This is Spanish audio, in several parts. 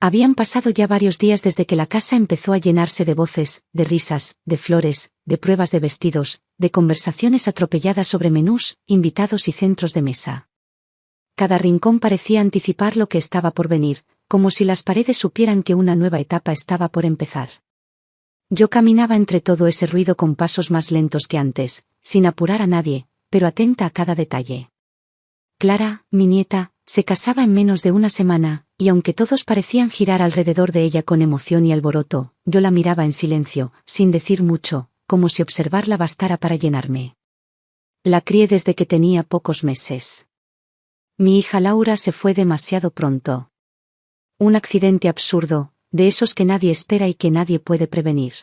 Habían pasado ya varios días desde que la casa empezó a llenarse de voces, de risas, de flores, de pruebas de vestidos, de conversaciones atropelladas sobre menús, invitados y centros de mesa. Cada rincón parecía anticipar lo que estaba por venir, como si las paredes supieran que una nueva etapa estaba por empezar. Yo caminaba entre todo ese ruido con pasos más lentos que antes, sin apurar a nadie, pero atenta a cada detalle. Clara, mi nieta, se casaba en menos de una semana, y aunque todos parecían girar alrededor de ella con emoción y alboroto, yo la miraba en silencio, sin decir mucho, como si observarla bastara para llenarme. La crié desde que tenía pocos meses. Mi hija Laura se fue demasiado pronto. Un accidente absurdo, de esos que nadie espera y que nadie puede prevenir.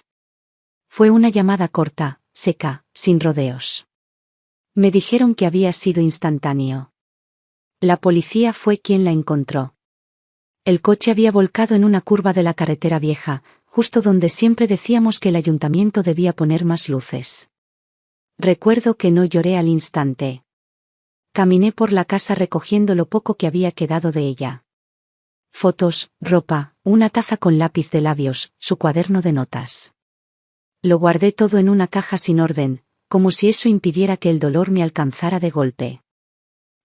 Fue una llamada corta, seca, sin rodeos. Me dijeron que había sido instantáneo. La policía fue quien la encontró. El coche había volcado en una curva de la carretera vieja, justo donde siempre decíamos que el ayuntamiento debía poner más luces. Recuerdo que no lloré al instante. Caminé por la casa recogiendo lo poco que había quedado de ella. Fotos, ropa, una taza con lápiz de labios, su cuaderno de notas. Lo guardé todo en una caja sin orden, como si eso impidiera que el dolor me alcanzara de golpe.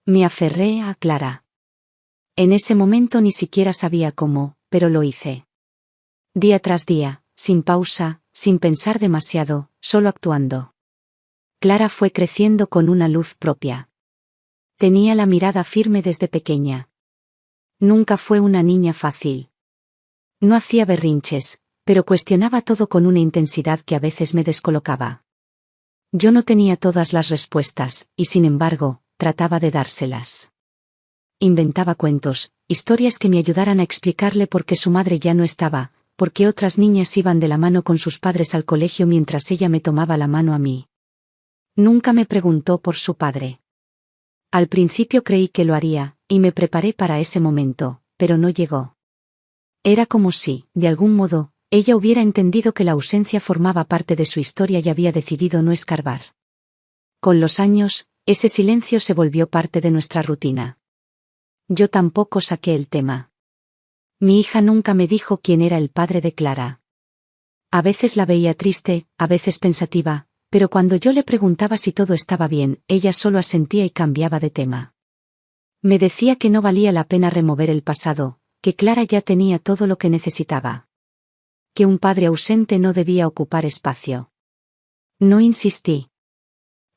Me aferré a Clara. En ese momento ni siquiera sabía cómo, pero lo hice. Día tras día, sin pausa, sin pensar demasiado, solo actuando. Clara fue creciendo con una luz propia. Tenía la mirada firme desde pequeña. Nunca fue una niña fácil. No hacía berrinches, pero cuestionaba todo con una intensidad que a veces me descolocaba. Yo no tenía todas las respuestas, y sin embargo, trataba de dárselas. Inventaba cuentos, historias que me ayudaran a explicarle por qué su madre ya no estaba, por qué otras niñas iban de la mano con sus padres al colegio mientras ella me tomaba la mano a mí. Nunca me preguntó por su padre. Al principio creí que lo haría, y me preparé para ese momento, pero no llegó. Era como si, de algún modo, ella hubiera entendido que la ausencia formaba parte de su historia y había decidido no escarbar. Con los años, ese silencio se volvió parte de nuestra rutina. Yo tampoco saqué el tema. Mi hija nunca me dijo quién era el padre de Clara. A veces la veía triste, a veces pensativa, pero cuando yo le preguntaba si todo estaba bien, ella solo asentía y cambiaba de tema. Me decía que no valía la pena remover el pasado, que Clara ya tenía todo lo que necesitaba. Que un padre ausente no debía ocupar espacio. No insistí.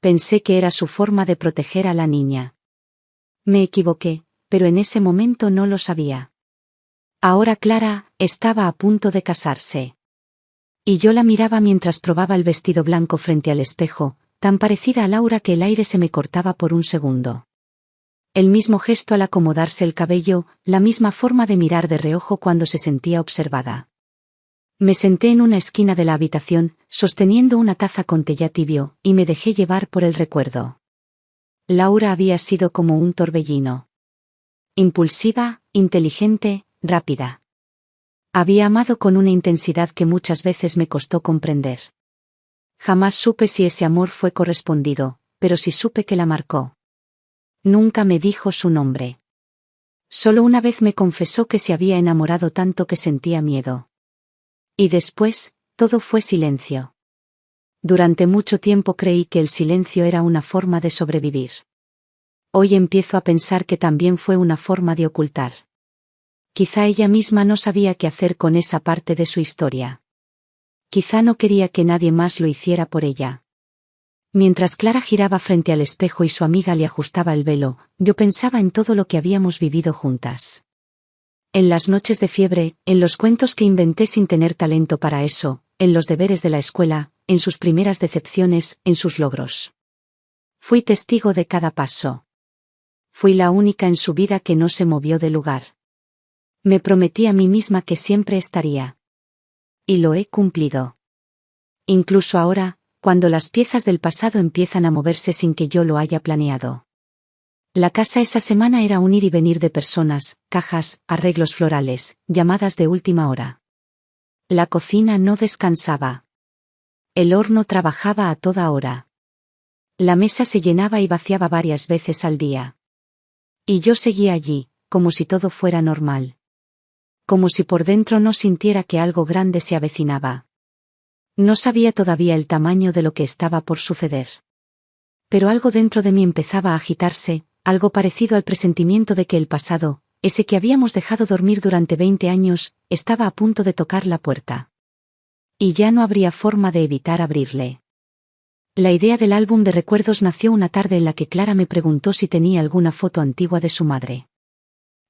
Pensé que era su forma de proteger a la niña. Me equivoqué, pero en ese momento no lo sabía. Ahora Clara estaba a punto de casarse. Y yo la miraba mientras probaba el vestido blanco frente al espejo, tan parecida a Laura que el aire se me cortaba por un segundo. El mismo gesto al acomodarse el cabello, la misma forma de mirar de reojo cuando se sentía observada. Me senté en una esquina de la habitación, sosteniendo una taza con té ya tibio, y me dejé llevar por el recuerdo. Laura había sido como un torbellino. Impulsiva, inteligente, rápida. Había amado con una intensidad que muchas veces me costó comprender. Jamás supe si ese amor fue correspondido, pero sí supe que la marcó. Nunca me dijo su nombre. Solo una vez me confesó que se había enamorado tanto que sentía miedo. Y después, todo fue silencio. Durante mucho tiempo creí que el silencio era una forma de sobrevivir. Hoy empiezo a pensar que también fue una forma de ocultar. Quizá ella misma no sabía qué hacer con esa parte de su historia. Quizá no quería que nadie más lo hiciera por ella. Mientras Clara giraba frente al espejo y su amiga le ajustaba el velo, yo pensaba en todo lo que habíamos vivido juntas. En las noches de fiebre, en los cuentos que inventé sin tener talento para eso, en los deberes de la escuela, en sus primeras decepciones, en sus logros. Fui testigo de cada paso. Fui la única en su vida que no se movió de lugar. Me prometí a mí misma que siempre estaría. Y lo he cumplido. Incluso ahora, cuando las piezas del pasado empiezan a moverse sin que yo lo haya planeado. La casa esa semana era un ir y venir de personas, cajas, arreglos florales, llamadas de última hora. La cocina no descansaba. El horno trabajaba a toda hora. La mesa se llenaba y vaciaba varias veces al día. Y yo seguía allí, como si todo fuera normal. como si por dentro no sintiera que algo grande se avecinaba. No sabía todavía el tamaño de lo que estaba por suceder. Pero algo dentro de mí empezaba a agitarse, algo parecido al presentimiento de que el pasado, ese que habíamos dejado dormir durante 20 años, estaba a punto de tocar la puerta. Y ya no habría forma de evitar abrirle. La idea del álbum de recuerdos nació una tarde en la que Clara me preguntó si tenía alguna foto antigua de su madre.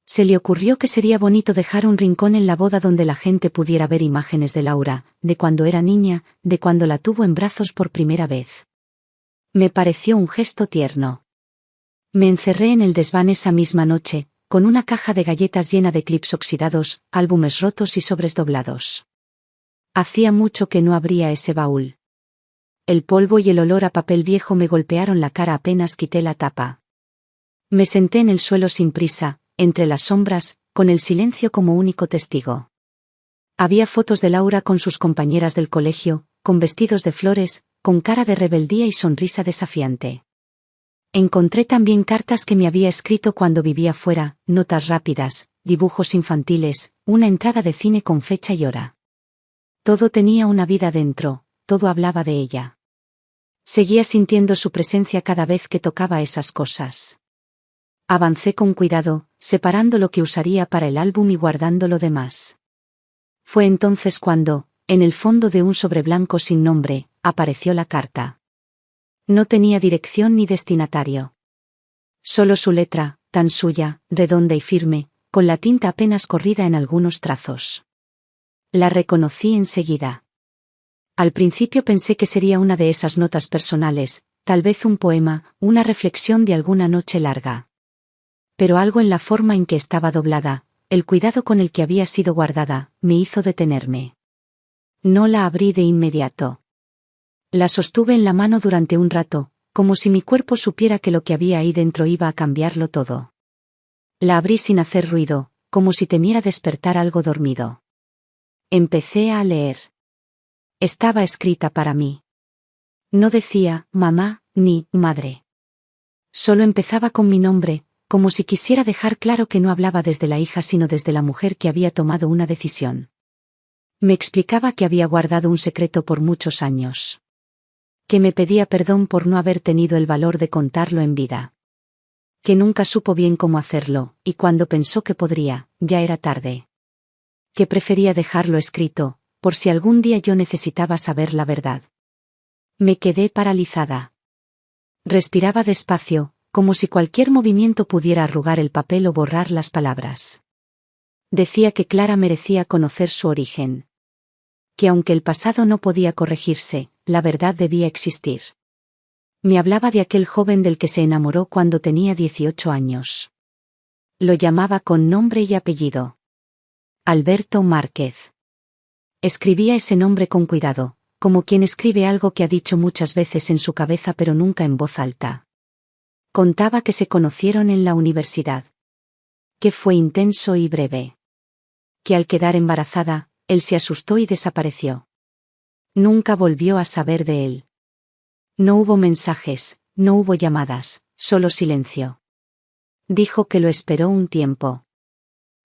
Se le ocurrió que sería bonito dejar un rincón en la boda donde la gente pudiera ver imágenes de Laura, de cuando era niña, de cuando la tuvo en brazos por primera vez. Me pareció un gesto tierno. Me encerré en el desván esa misma noche, con una caja de galletas llena de clips oxidados, álbumes rotos y sobres doblados. Hacía mucho que no abría ese baúl. El polvo y el olor a papel viejo me golpearon la cara apenas quité la tapa. Me senté en el suelo sin prisa, entre las sombras, con el silencio como único testigo. Había fotos de Laura con sus compañeras del colegio, con vestidos de flores, con cara de rebeldía y sonrisa desafiante. Encontré también cartas que me había escrito cuando vivía fuera, notas rápidas, dibujos infantiles, una entrada de cine con fecha y hora. Todo tenía una vida dentro, todo hablaba de ella. Seguía sintiendo su presencia cada vez que tocaba esas cosas. Avancé con cuidado, separando lo que usaría para el álbum y guardando lo demás. Fue entonces cuando, en el fondo de un sobre blanco sin nombre, apareció la carta. No tenía dirección ni destinatario. Solo su letra, tan suya, redonda y firme, con la tinta apenas corrida en algunos trazos. La reconocí enseguida. Al principio pensé que sería una de esas notas personales, tal vez un poema, una reflexión de alguna noche larga. Pero algo en la forma en que estaba doblada, el cuidado con el que había sido guardada, me hizo detenerme. No la abrí de inmediato. La sostuve en la mano durante un rato, como si mi cuerpo supiera que lo que había ahí dentro iba a cambiarlo todo. La abrí sin hacer ruido, como si temiera despertar algo dormido. Empecé a leer. Estaba escrita para mí. No decía mamá ni madre. Solo empezaba con mi nombre, como si quisiera dejar claro que no hablaba desde la hija sino desde la mujer que había tomado una decisión. Me explicaba que había guardado un secreto por muchos años. Que me pedía perdón por no haber tenido el valor de contarlo en vida. Que nunca supo bien cómo hacerlo, y cuando pensó que podría, ya era tarde. Que prefería dejarlo escrito, por si algún día yo necesitaba saber la verdad. Me quedé paralizada. Respiraba despacio, como si cualquier movimiento pudiera arrugar el papel o borrar las palabras. Decía que Clara merecía conocer su origen. Que aunque el pasado no podía corregirse, la verdad debía existir. Me hablaba de aquel joven del que se enamoró cuando tenía 18 años. Lo llamaba con nombre y apellido. Alberto Márquez. Escribía ese nombre con cuidado, como quien escribe algo que ha dicho muchas veces en su cabeza pero nunca en voz alta. Contaba que se conocieron en la universidad. Que fue intenso y breve. Que al quedar embarazada, él se asustó y desapareció. Nunca volvió a saber de él. No hubo mensajes, no hubo llamadas, solo silencio. Dijo que lo esperó un tiempo.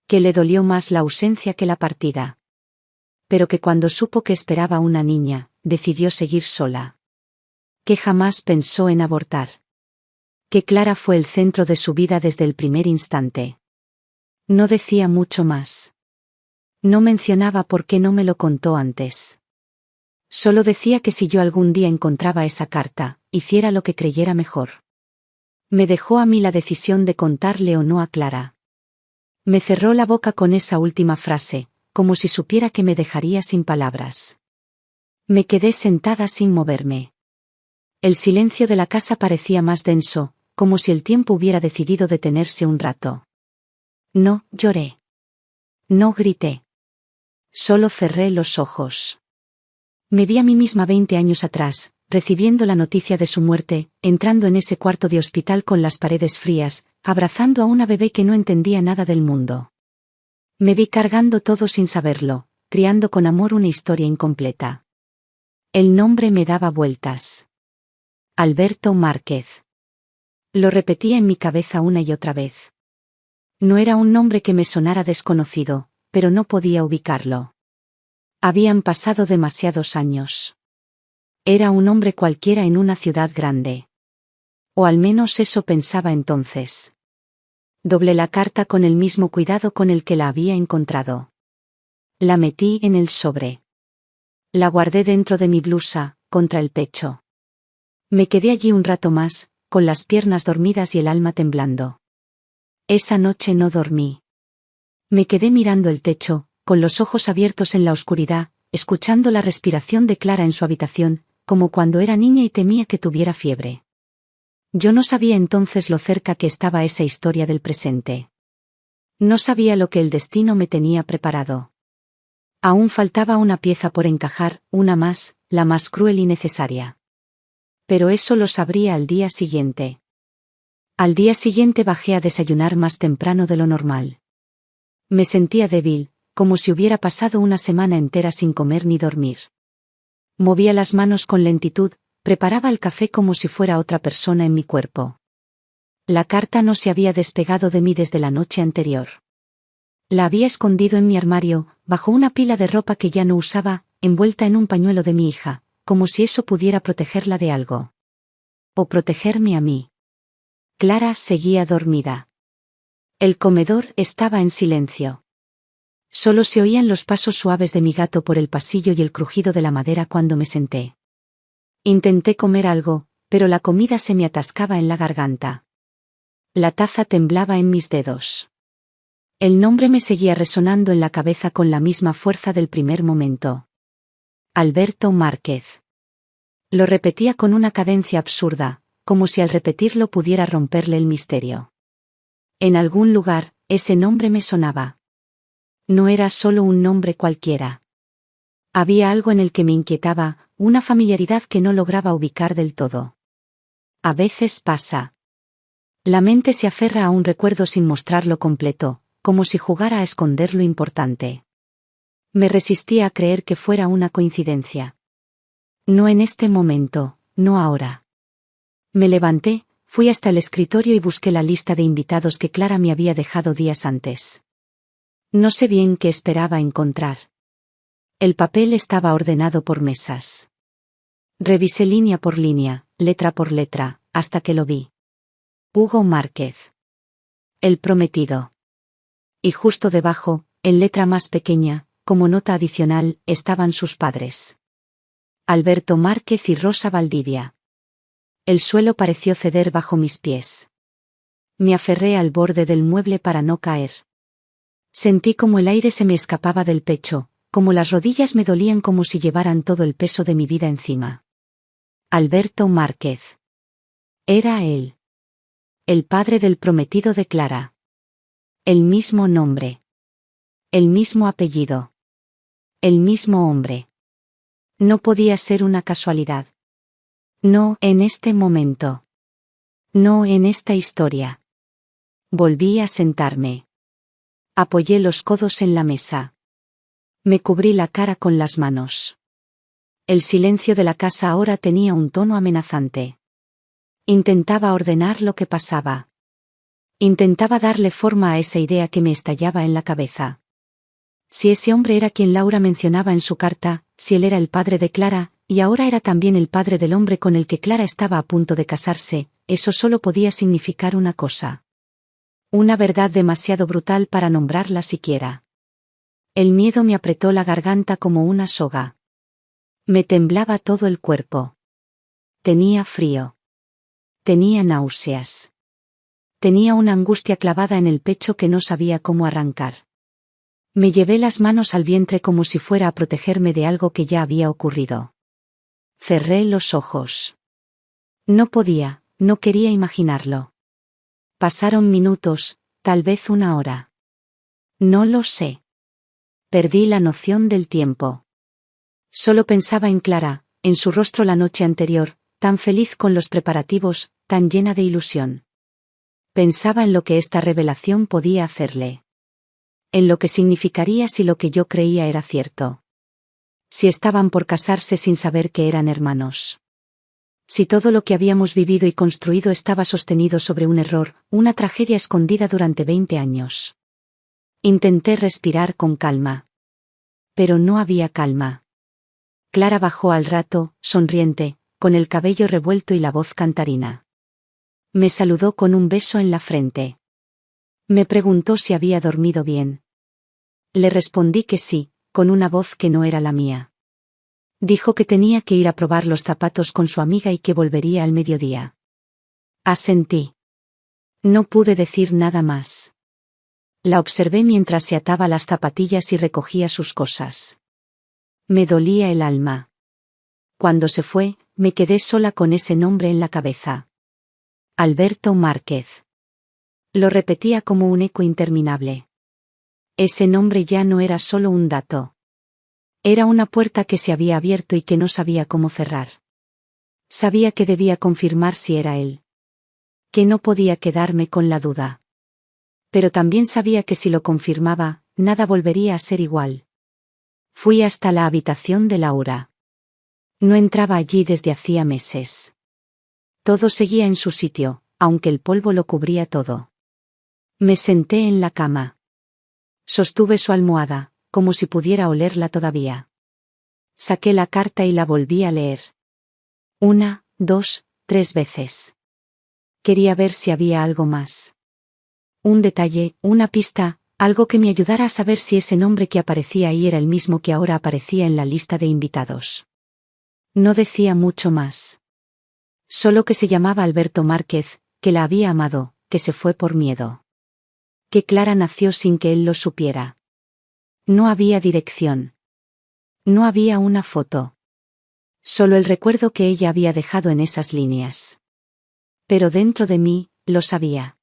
Que le dolió más la ausencia que la partida. Pero que cuando supo que esperaba una niña, decidió seguir sola. Que jamás pensó en abortar. Que Clara fue el centro de su vida desde el primer instante. No decía mucho más. No mencionaba por qué no me lo contó antes. Solo decía que si yo algún día encontraba esa carta, hiciera lo que creyera mejor. Me dejó a mí la decisión de contarle o no a Clara. Me cerró la boca con esa última frase, como si supiera que me dejaría sin palabras. Me quedé sentada sin moverme. El silencio de la casa parecía más denso, como si el tiempo hubiera decidido detenerse un rato. No lloré. No grité. Solo cerré los ojos. Me vi a mí misma 20 años atrás, recibiendo la noticia de su muerte, entrando en ese cuarto de hospital con las paredes frías, abrazando a una bebé que no entendía nada del mundo. Me vi cargando todo sin saberlo, criando con amor una historia incompleta. El nombre me daba vueltas. Alberto Márquez. Lo repetía en mi cabeza una y otra vez. No era un nombre que me sonara desconocido, pero no podía ubicarlo. Habían pasado demasiados años. Era un hombre cualquiera en una ciudad grande. O al menos eso pensaba entonces. Doblé la carta con el mismo cuidado con el que la había encontrado. La metí en el sobre. La guardé dentro de mi blusa, contra el pecho. Me quedé allí un rato más, con las piernas dormidas y el alma temblando. Esa noche no dormí. Me quedé mirando el techo, con los ojos abiertos en la oscuridad, escuchando la respiración de Clara en su habitación, como cuando era niña y temía que tuviera fiebre. Yo no sabía entonces lo cerca que estaba esa historia del presente. No sabía lo que el destino me tenía preparado. Aún faltaba una pieza por encajar, una más, la más cruel y necesaria. Pero eso lo sabría al día siguiente. Al día siguiente bajé a desayunar más temprano de lo normal. Me sentía débil, como si hubiera pasado una semana entera sin comer ni dormir. Movía las manos con lentitud, preparaba el café como si fuera otra persona en mi cuerpo. La carta no se había despegado de mí desde la noche anterior. La había escondido en mi armario, bajo una pila de ropa que ya no usaba, envuelta en un pañuelo de mi hija, como si eso pudiera protegerla de algo. O protegerme a mí. Clara seguía dormida. El comedor estaba en silencio. Solo se oían los pasos suaves de mi gato por el pasillo y el crujido de la madera cuando me senté. Intenté comer algo, pero la comida se me atascaba en la garganta. La taza temblaba en mis dedos. El nombre me seguía resonando en la cabeza con la misma fuerza del primer momento. Alberto Márquez. Lo repetía con una cadencia absurda, como si al repetirlo pudiera romperle el misterio. En algún lugar, ese nombre me sonaba. No era solo un nombre cualquiera. Había algo en el que me inquietaba, una familiaridad que no lograba ubicar del todo. A veces pasa. La mente se aferra a un recuerdo sin mostrarlo completo, como si jugara a esconder lo importante. Me resistía a creer que fuera una coincidencia. No en este momento, no ahora. Me levanté, fui hasta el escritorio y busqué la lista de invitados que Clara me había dejado días antes. No sé bien qué esperaba encontrar. El papel estaba ordenado por mesas. Revisé línea por línea, letra por letra, hasta que lo vi. Hugo Márquez. El prometido. Y justo debajo, en letra más pequeña, como nota adicional, estaban sus padres. Alberto Márquez y Rosa Valdivia. El suelo pareció ceder bajo mis pies. Me aferré al borde del mueble para no caer. Sentí como el aire se me escapaba del pecho, como las rodillas me dolían como si llevaran todo el peso de mi vida encima. Alberto Márquez. Era él. El padre del prometido de Clara. El mismo nombre. El mismo apellido. El mismo hombre. No podía ser una casualidad. No en este momento. No en esta historia. Volví a sentarme. Apoyé los codos en la mesa. Me cubrí la cara con las manos. El silencio de la casa ahora tenía un tono amenazante. Intentaba ordenar lo que pasaba. Intentaba darle forma a esa idea que me estallaba en la cabeza. Si ese hombre era quien Laura mencionaba en su carta, si él era el padre de Clara, y ahora era también el padre del hombre con el que Clara estaba a punto de casarse, eso solo podía significar una cosa. Una verdad demasiado brutal para nombrarla siquiera. El miedo me apretó la garganta como una soga. Me temblaba todo el cuerpo. Tenía frío. Tenía náuseas. Tenía una angustia clavada en el pecho que no sabía cómo arrancar. Me llevé las manos al vientre como si fuera a protegerme de algo que ya había ocurrido. Cerré los ojos. No podía, no quería imaginarlo. Pasaron minutos, tal vez una hora. No lo sé. Perdí la noción del tiempo. Solo pensaba en Clara, en su rostro la noche anterior, tan feliz con los preparativos, tan llena de ilusión. Pensaba en lo que esta revelación podía hacerle. En lo que significaría si lo que yo creía era cierto. Si estaban por casarse sin saber que eran hermanos. Si todo lo que habíamos vivido y construido estaba sostenido sobre un error, una tragedia escondida durante 20 años. Intenté respirar con calma. Pero no había calma. Clara bajó al rato, sonriente, con el cabello revuelto y la voz cantarina. Me saludó con un beso en la frente. Me preguntó si había dormido bien. Le respondí que sí, con una voz que no era la mía. Dijo que tenía que ir a probar los zapatos con su amiga y que volvería al mediodía. Asentí. No pude decir nada más. La observé mientras se ataba las zapatillas y recogía sus cosas. Me dolía el alma. Cuando se fue, me quedé sola con ese nombre en la cabeza. Alberto Márquez. Lo repetía como un eco interminable. Ese nombre ya no era solo un dato. Era una puerta que se había abierto y que no sabía cómo cerrar. Sabía que debía confirmar si era él. Que no podía quedarme con la duda. Pero también sabía que si lo confirmaba, nada volvería a ser igual. Fui hasta la habitación de Laura. No entraba allí desde hacía meses. Todo seguía en su sitio, aunque el polvo lo cubría todo. Me senté en la cama. Sostuve su almohada, como si pudiera olerla todavía. Saqué la carta y la volví a leer. 1, 2, 3 veces. Quería ver si había algo más. Un detalle, una pista, algo que me ayudara a saber si ese nombre que aparecía ahí era el mismo que ahora aparecía en la lista de invitados. No decía mucho más. Solo que se llamaba Alberto Márquez, que la había amado, que se fue por miedo. Que Clara nació sin que él lo supiera. No había dirección. No había una foto. Solo el recuerdo que ella había dejado en esas líneas. Pero dentro de mí, lo sabía.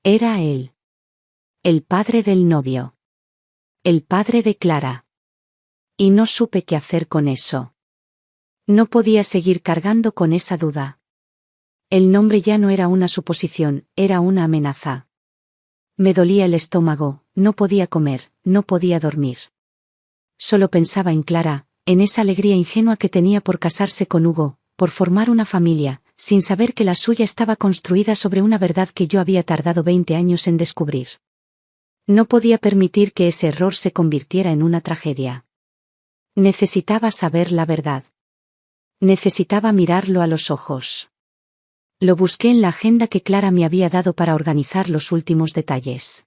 Era él. El padre del novio. El padre de Clara. Y no supe qué hacer con eso. No podía seguir cargando con esa duda. El nombre ya no era una suposición, era una amenaza. Me dolía el estómago, no podía comer, no podía dormir. Solo pensaba en Clara, en esa alegría ingenua que tenía por casarse con Hugo, por formar una familia, sin saber que la suya estaba construida sobre una verdad que yo había tardado 20 años en descubrir. No podía permitir que ese error se convirtiera en una tragedia. Necesitaba saber la verdad. Necesitaba mirarlo a los ojos. Lo busqué en la agenda que Clara me había dado para organizar los últimos detalles.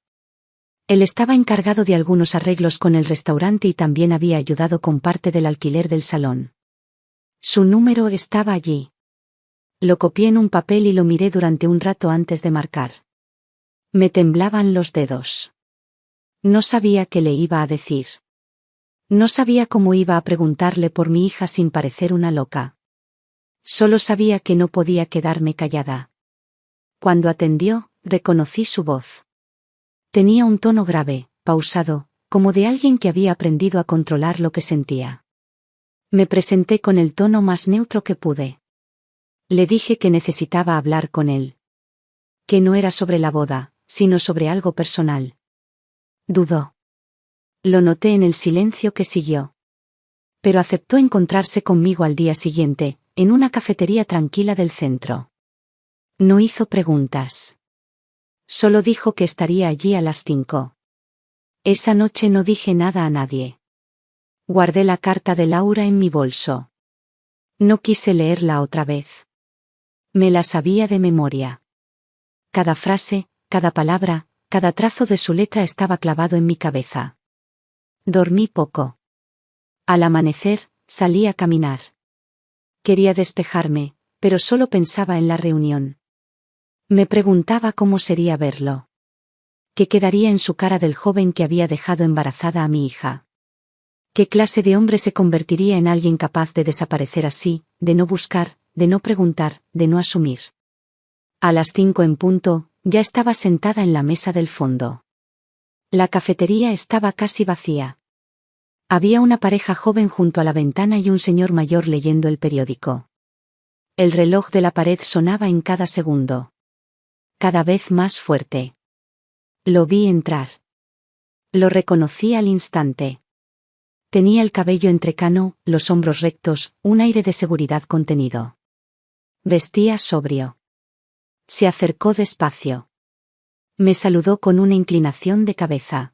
Él estaba encargado de algunos arreglos con el restaurante y también había ayudado con parte del alquiler del salón. Su número estaba allí. Lo copié en un papel y lo miré durante un rato antes de marcar. Me temblaban los dedos. No sabía qué le iba a decir. No sabía cómo iba a preguntarle por mi hija sin parecer una loca. Solo sabía que no podía quedarme callada. Cuando atendió, reconocí su voz. Tenía un tono grave, pausado, como de alguien que había aprendido a controlar lo que sentía. Me presenté con el tono más neutro que pude. Le dije que necesitaba hablar con él. Que no era sobre la boda, sino sobre algo personal. Dudó. Lo noté en el silencio que siguió. Pero aceptó encontrarse conmigo al día siguiente, en una cafetería tranquila del centro. No hizo preguntas. Solo dijo que estaría allí a las 5. Esa noche no dije nada a nadie. Guardé la carta de Laura en mi bolso. No quise leerla otra vez. Me la sabía de memoria. Cada frase, cada palabra, cada trazo de su letra estaba clavado en mi cabeza. Dormí poco. Al amanecer, salí a caminar. Quería despejarme, pero solo pensaba en la reunión. Me preguntaba cómo sería verlo. ¿Qué quedaría en su cara del joven que había dejado embarazada a mi hija? ¿Qué clase de hombre se convertiría en alguien capaz de desaparecer así, de no buscar, de no preguntar, de no asumir? A las 5 en punto, ya estaba sentada en la mesa del fondo. La cafetería estaba casi vacía. Había una pareja joven junto a la ventana y un señor mayor leyendo el periódico. El reloj de la pared sonaba en cada segundo. Cada vez más fuerte. Lo vi entrar. Lo reconocí al instante. Tenía el cabello entrecano, los hombros rectos, un aire de seguridad contenido. Vestía sobrio. Se acercó despacio. Me saludó con una inclinación de cabeza.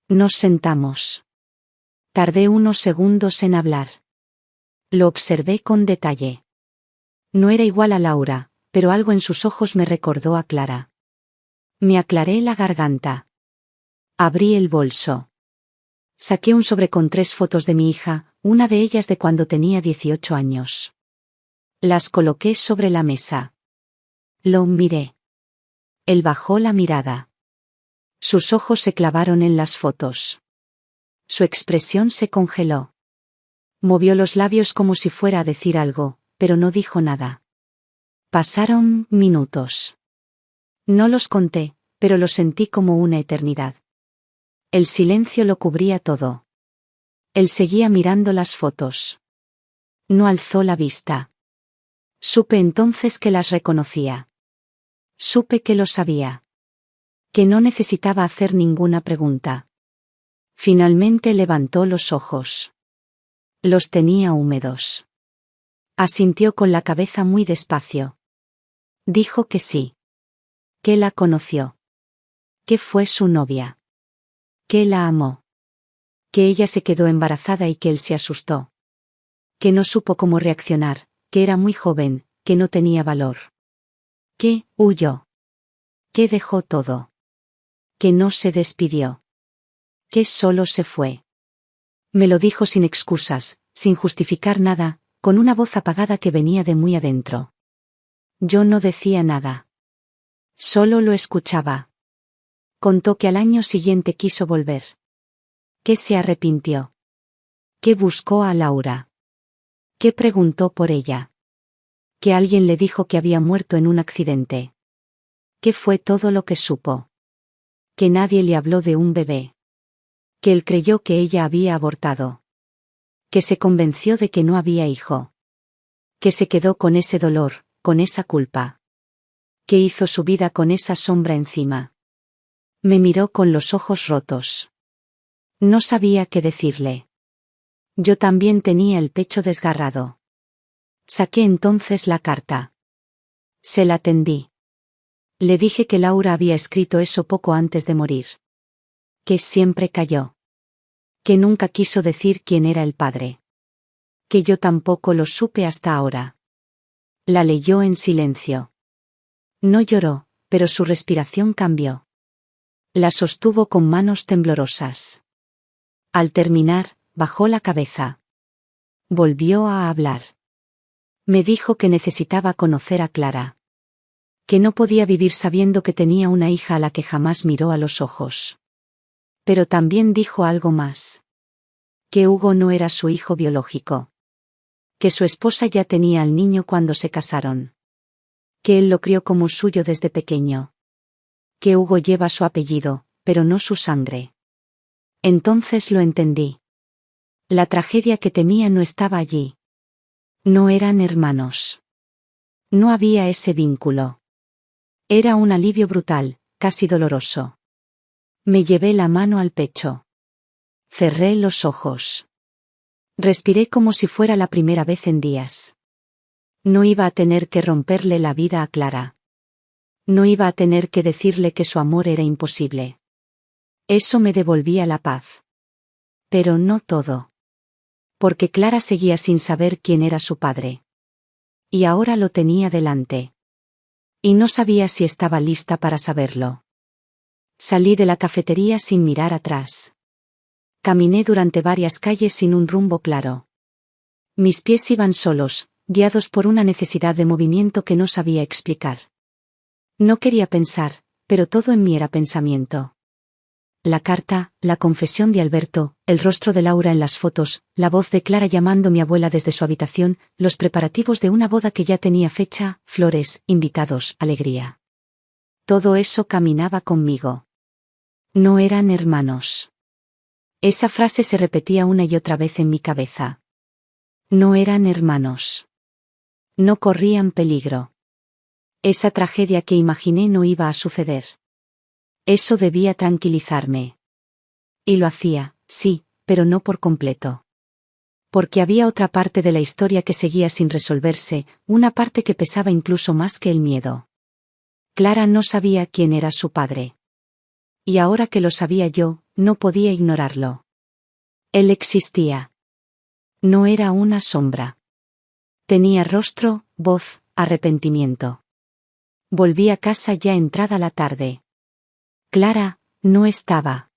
Nos sentamos. Tardé unos segundos en hablar. Lo observé con detalle. No era igual a Laura, pero algo en sus ojos me recordó a Clara. Me aclaré la garganta. Abrí el bolso. Saqué un sobre con 3 fotos de mi hija, una de ellas de cuando tenía 18 años. Las coloqué sobre la mesa. Lo miré. Él bajó la mirada. Sus ojos se clavaron en las fotos. Su expresión se congeló. Movió los labios como si fuera a decir algo, pero no dijo nada. Pasaron minutos. No los conté, pero los sentí como una eternidad. El silencio lo cubría todo. Él seguía mirando las fotos. No alzó la vista. Supe entonces que las reconocía. Supe que lo sabía. Que no necesitaba hacer ninguna pregunta. Finalmente levantó los ojos. Los tenía húmedos. Asintió con la cabeza muy despacio. Dijo que sí. Que la conoció. Que fue su novia. Que la amó. Que ella se quedó embarazada y que él se asustó. Que no supo cómo reaccionar, que era muy joven, que no tenía valor. Que huyó. Que dejó todo. Que no se despidió. Que solo se fue. Me lo dijo sin excusas, sin justificar nada, con una voz apagada que venía de muy adentro. Yo no decía nada. Solo lo escuchaba. Contó que al año siguiente quiso volver. Que se arrepintió. Que buscó a Laura. Que preguntó por ella. Que alguien le dijo que había muerto en un accidente. Que fue todo lo que supo. Que nadie le habló de un bebé. Que él creyó que ella había abortado. Que se convenció de que no había hijo. Que se quedó con ese dolor, con esa culpa. Que hizo su vida con esa sombra encima. Me miró con los ojos rotos. No sabía qué decirle. Yo también tenía el pecho desgarrado. Saqué entonces la carta. Se la tendí. Le dije que Laura había escrito eso poco antes de morir. Que siempre calló. Que nunca quiso decir quién era el padre. Que yo tampoco lo supe hasta ahora. La leyó en silencio. No lloró, pero su respiración cambió. La sostuvo con manos temblorosas. Al terminar, bajó la cabeza. Volvió a hablar. Me dijo que necesitaba conocer a Clara. Que no podía vivir sabiendo que tenía una hija a la que jamás miró a los ojos. Pero también dijo algo más. Que Hugo no era su hijo biológico. Que su esposa ya tenía al niño cuando se casaron. Que él lo crió como suyo desde pequeño. Que Hugo lleva su apellido, pero no su sangre. Entonces lo entendí. La tragedia que temía no estaba allí. No eran hermanos. No había ese vínculo. Era un alivio brutal, casi doloroso. Me llevé la mano al pecho. Cerré los ojos. Respiré como si fuera la primera vez en días. No iba a tener que romperle la vida a Clara. No iba a tener que decirle que su amor era imposible. Eso me devolvía la paz. Pero no todo. Porque Clara seguía sin saber quién era su padre. Y ahora lo tenía delante. Y no sabía si estaba lista para saberlo. Salí de la cafetería sin mirar atrás. Caminé durante varias calles sin un rumbo claro. Mis pies iban solos, guiados por una necesidad de movimiento que no sabía explicar. No quería pensar, pero todo en mí era pensamiento. La carta, la confesión de Alberto, el rostro de Laura en las fotos, la voz de Clara llamando a mi abuela desde su habitación, los preparativos de una boda que ya tenía fecha, flores, invitados, alegría. Todo eso caminaba conmigo. No eran hermanos. Esa frase se repetía una y otra vez en mi cabeza. No eran hermanos. No corrían peligro. Esa tragedia que imaginé no iba a suceder. Eso debía tranquilizarme. Y lo hacía, sí, pero no por completo. Porque había otra parte de la historia que seguía sin resolverse, una parte que pesaba incluso más que el miedo. Clara no sabía quién era su padre. Y ahora que lo sabía yo, no podía ignorarlo. Él existía. No era una sombra. Tenía rostro, voz, arrepentimiento. Volví a casa ya entrada la tarde. Clara, no estaba.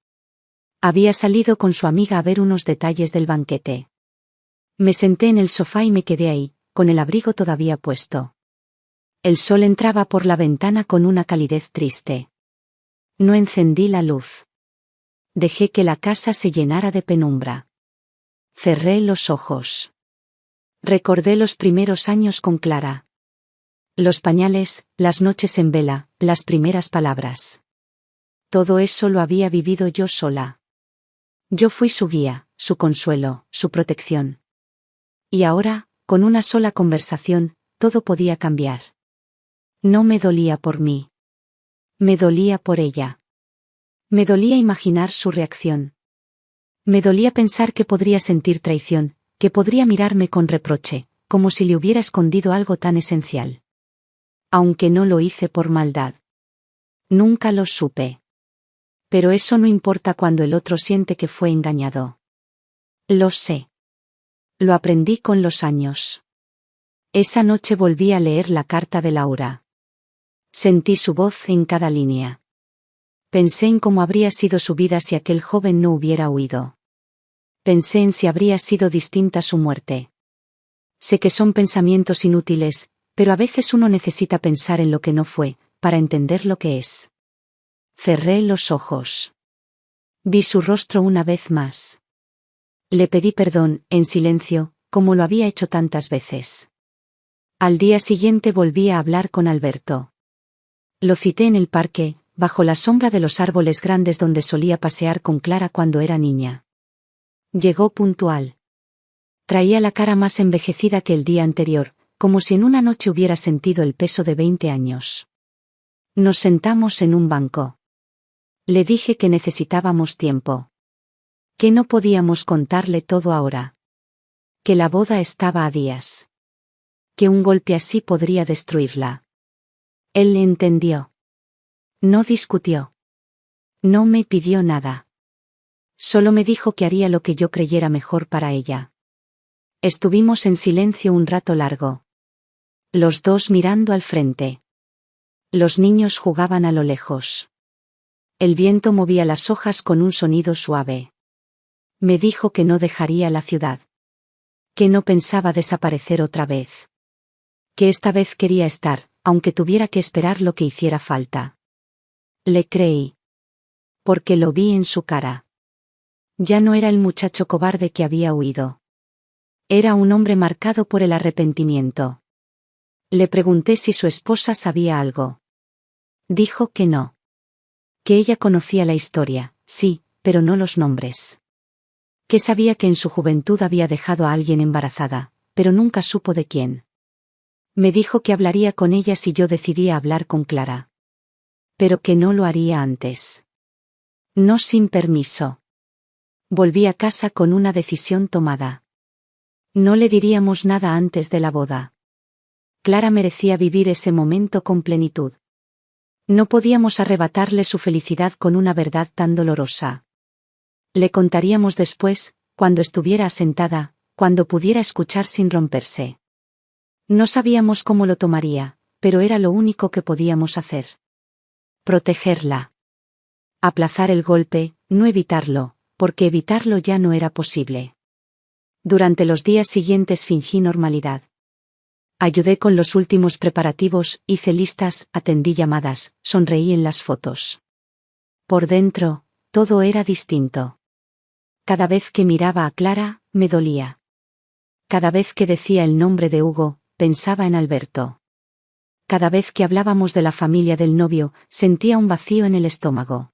Había salido con su amiga a ver unos detalles del banquete. Me senté en el sofá y me quedé ahí, con el abrigo todavía puesto. El sol entraba por la ventana con una calidez triste. No encendí la luz. Dejé que la casa se llenara de penumbra. Cerré los ojos. Recordé los primeros años con Clara. Los pañales, las noches en vela, las primeras palabras. Todo eso lo había vivido yo sola. Yo fui su guía, su consuelo, su protección. Y ahora, con una sola conversación, todo podía cambiar. No me dolía por mí. Me dolía por ella. Me dolía imaginar su reacción. Me dolía pensar que podría sentir traición, que podría mirarme con reproche, como si le hubiera escondido algo tan esencial. Aunque no lo hice por maldad. Nunca lo supe. Pero eso no importa cuando el otro siente que fue engañado. Lo sé. Lo aprendí con los años. Esa noche volví a leer la carta de Laura. Sentí su voz en cada línea. Pensé en cómo habría sido su vida si aquel joven no hubiera huido. Pensé en si habría sido distinta su muerte. Sé que son pensamientos inútiles, pero a veces uno necesita pensar en lo que no fue, para entender lo que es. Cerré los ojos. Vi su rostro una vez más. Le pedí perdón, en silencio, como lo había hecho tantas veces. Al día siguiente volví a hablar con Alberto. Lo cité en el parque, bajo la sombra de los árboles grandes donde solía pasear con Clara cuando era niña. Llegó puntual. Traía la cara más envejecida que el día anterior, como si en una noche hubiera sentido el peso de 20 años. Nos sentamos en un banco. Le dije que necesitábamos tiempo. Que no podíamos contarle todo ahora. Que la boda estaba a días. Que un golpe así podría destruirla. Él le entendió. No discutió. No me pidió nada. Solo me dijo que haría lo que yo creyera mejor para ella. Estuvimos en silencio un rato largo. Los dos mirando al frente. Los niños jugaban a lo lejos. El viento movía las hojas con un sonido suave. Me dijo que no dejaría la ciudad. Que no pensaba desaparecer otra vez. Que esta vez quería estar, aunque tuviera que esperar lo que hiciera falta. Le creí. Porque lo vi en su cara. Ya no era el muchacho cobarde que había huido. Era un hombre marcado por el arrepentimiento. Le pregunté si su esposa sabía algo. Dijo que no. Que ella conocía la historia, sí, pero no los nombres. Que sabía que en su juventud había dejado a alguien embarazada, pero nunca supo de quién. Me dijo que hablaría con ella si yo decidía hablar con Clara. Pero que no lo haría antes. No sin permiso. Volví a casa con una decisión tomada. No le diríamos nada antes de la boda. Clara merecía vivir ese momento con plenitud. No podíamos arrebatarle su felicidad con una verdad tan dolorosa. Le contaríamos después, cuando estuviera asentada, cuando pudiera escuchar sin romperse. No sabíamos cómo lo tomaría, pero era lo único que podíamos hacer. Protegerla. Aplazar el golpe, no evitarlo, porque evitarlo ya no era posible. Durante los días siguientes fingí normalidad. Ayudé con los últimos preparativos, hice listas, atendí llamadas, sonreí en las fotos. Por dentro, todo era distinto. Cada vez que miraba a Clara, me dolía. Cada vez que decía el nombre de Hugo, pensaba en Alberto. Cada vez que hablábamos de la familia del novio, sentía un vacío en el estómago.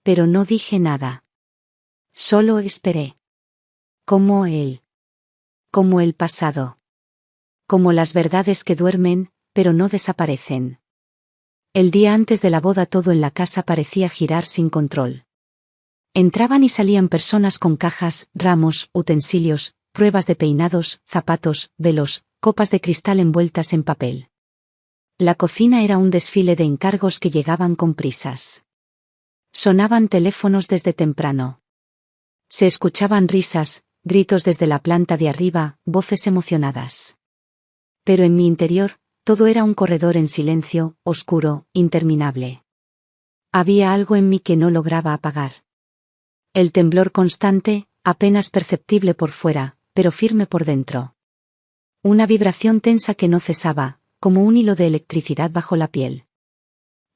Pero no dije nada. Solo esperé. Como él. Como el pasado. Como las verdades que duermen, pero no desaparecen. El día antes de la boda todo en la casa parecía girar sin control. Entraban y salían personas con cajas, ramos, utensilios, pruebas de peinados, zapatos, velos, copas de cristal envueltas en papel. La cocina era un desfile de encargos que llegaban con prisas. Sonaban teléfonos desde temprano. Se escuchaban risas, gritos desde la planta de arriba, voces emocionadas. Pero en mi interior, todo era un corredor en silencio, oscuro, interminable. Había algo en mí que no lograba apagar. El temblor constante, apenas perceptible por fuera, pero firme por dentro. Una vibración tensa que no cesaba, como un hilo de electricidad bajo la piel.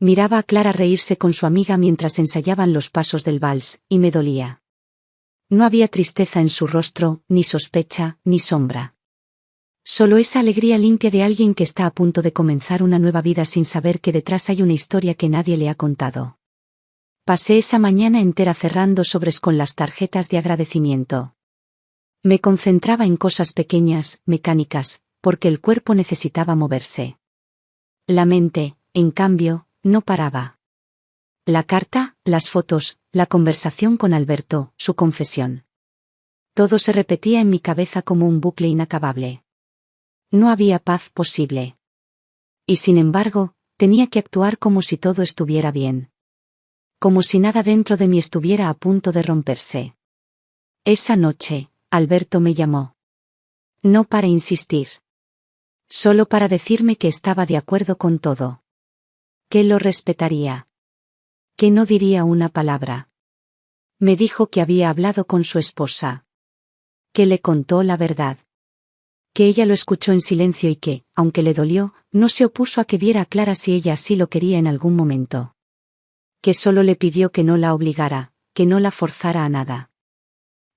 Miraba a Clara reírse con su amiga mientras ensayaban los pasos del vals, y me dolía. No había tristeza en su rostro, ni sospecha, ni sombra. Solo esa alegría limpia de alguien que está a punto de comenzar una nueva vida sin saber que detrás hay una historia que nadie le ha contado. Pasé esa mañana entera cerrando sobres con las tarjetas de agradecimiento. Me concentraba en cosas pequeñas, mecánicas, porque el cuerpo necesitaba moverse. La mente, en cambio, no paraba. La carta, las fotos, la conversación con Alberto, su confesión. Todo se repetía en mi cabeza como un bucle inacabable. No había paz posible. Y sin embargo, tenía que actuar como si todo estuviera bien. Como si nada dentro de mí estuviera a punto de romperse. Esa noche, Alberto me llamó. No para insistir. Solo para decirme que estaba de acuerdo con todo. Que lo respetaría. Que no diría una palabra. Me dijo que había hablado con su esposa. Que le contó la verdad. Que ella lo escuchó en silencio y que, aunque le dolió, no se opuso a que viera a Clara si ella así lo quería en algún momento. Que solo le pidió que no la obligara, que no la forzara a nada.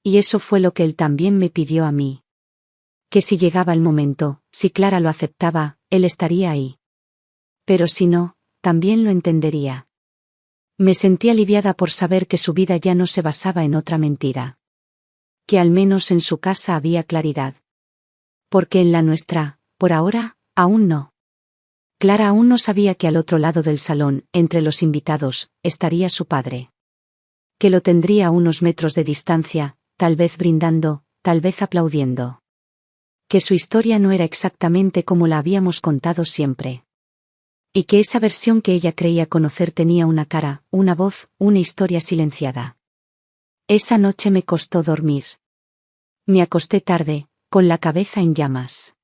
Y eso fue lo que él también me pidió a mí. Que si llegaba el momento, si Clara lo aceptaba, él estaría ahí. Pero si no, también lo entendería. Me sentí aliviada por saber que su vida ya no se basaba en otra mentira. Que al menos en su casa había claridad. Porque en la nuestra, por ahora, aún no. Clara aún no sabía que al otro lado del salón, entre los invitados, estaría su padre. Que lo tendría a unos metros de distancia, tal vez brindando, tal vez aplaudiendo. Que su historia no era exactamente como la habíamos contado siempre. Y que esa versión que ella creía conocer tenía una cara, una voz, una historia silenciada. Esa noche me costó dormir. Me acosté tarde, con la cabeza en llamas.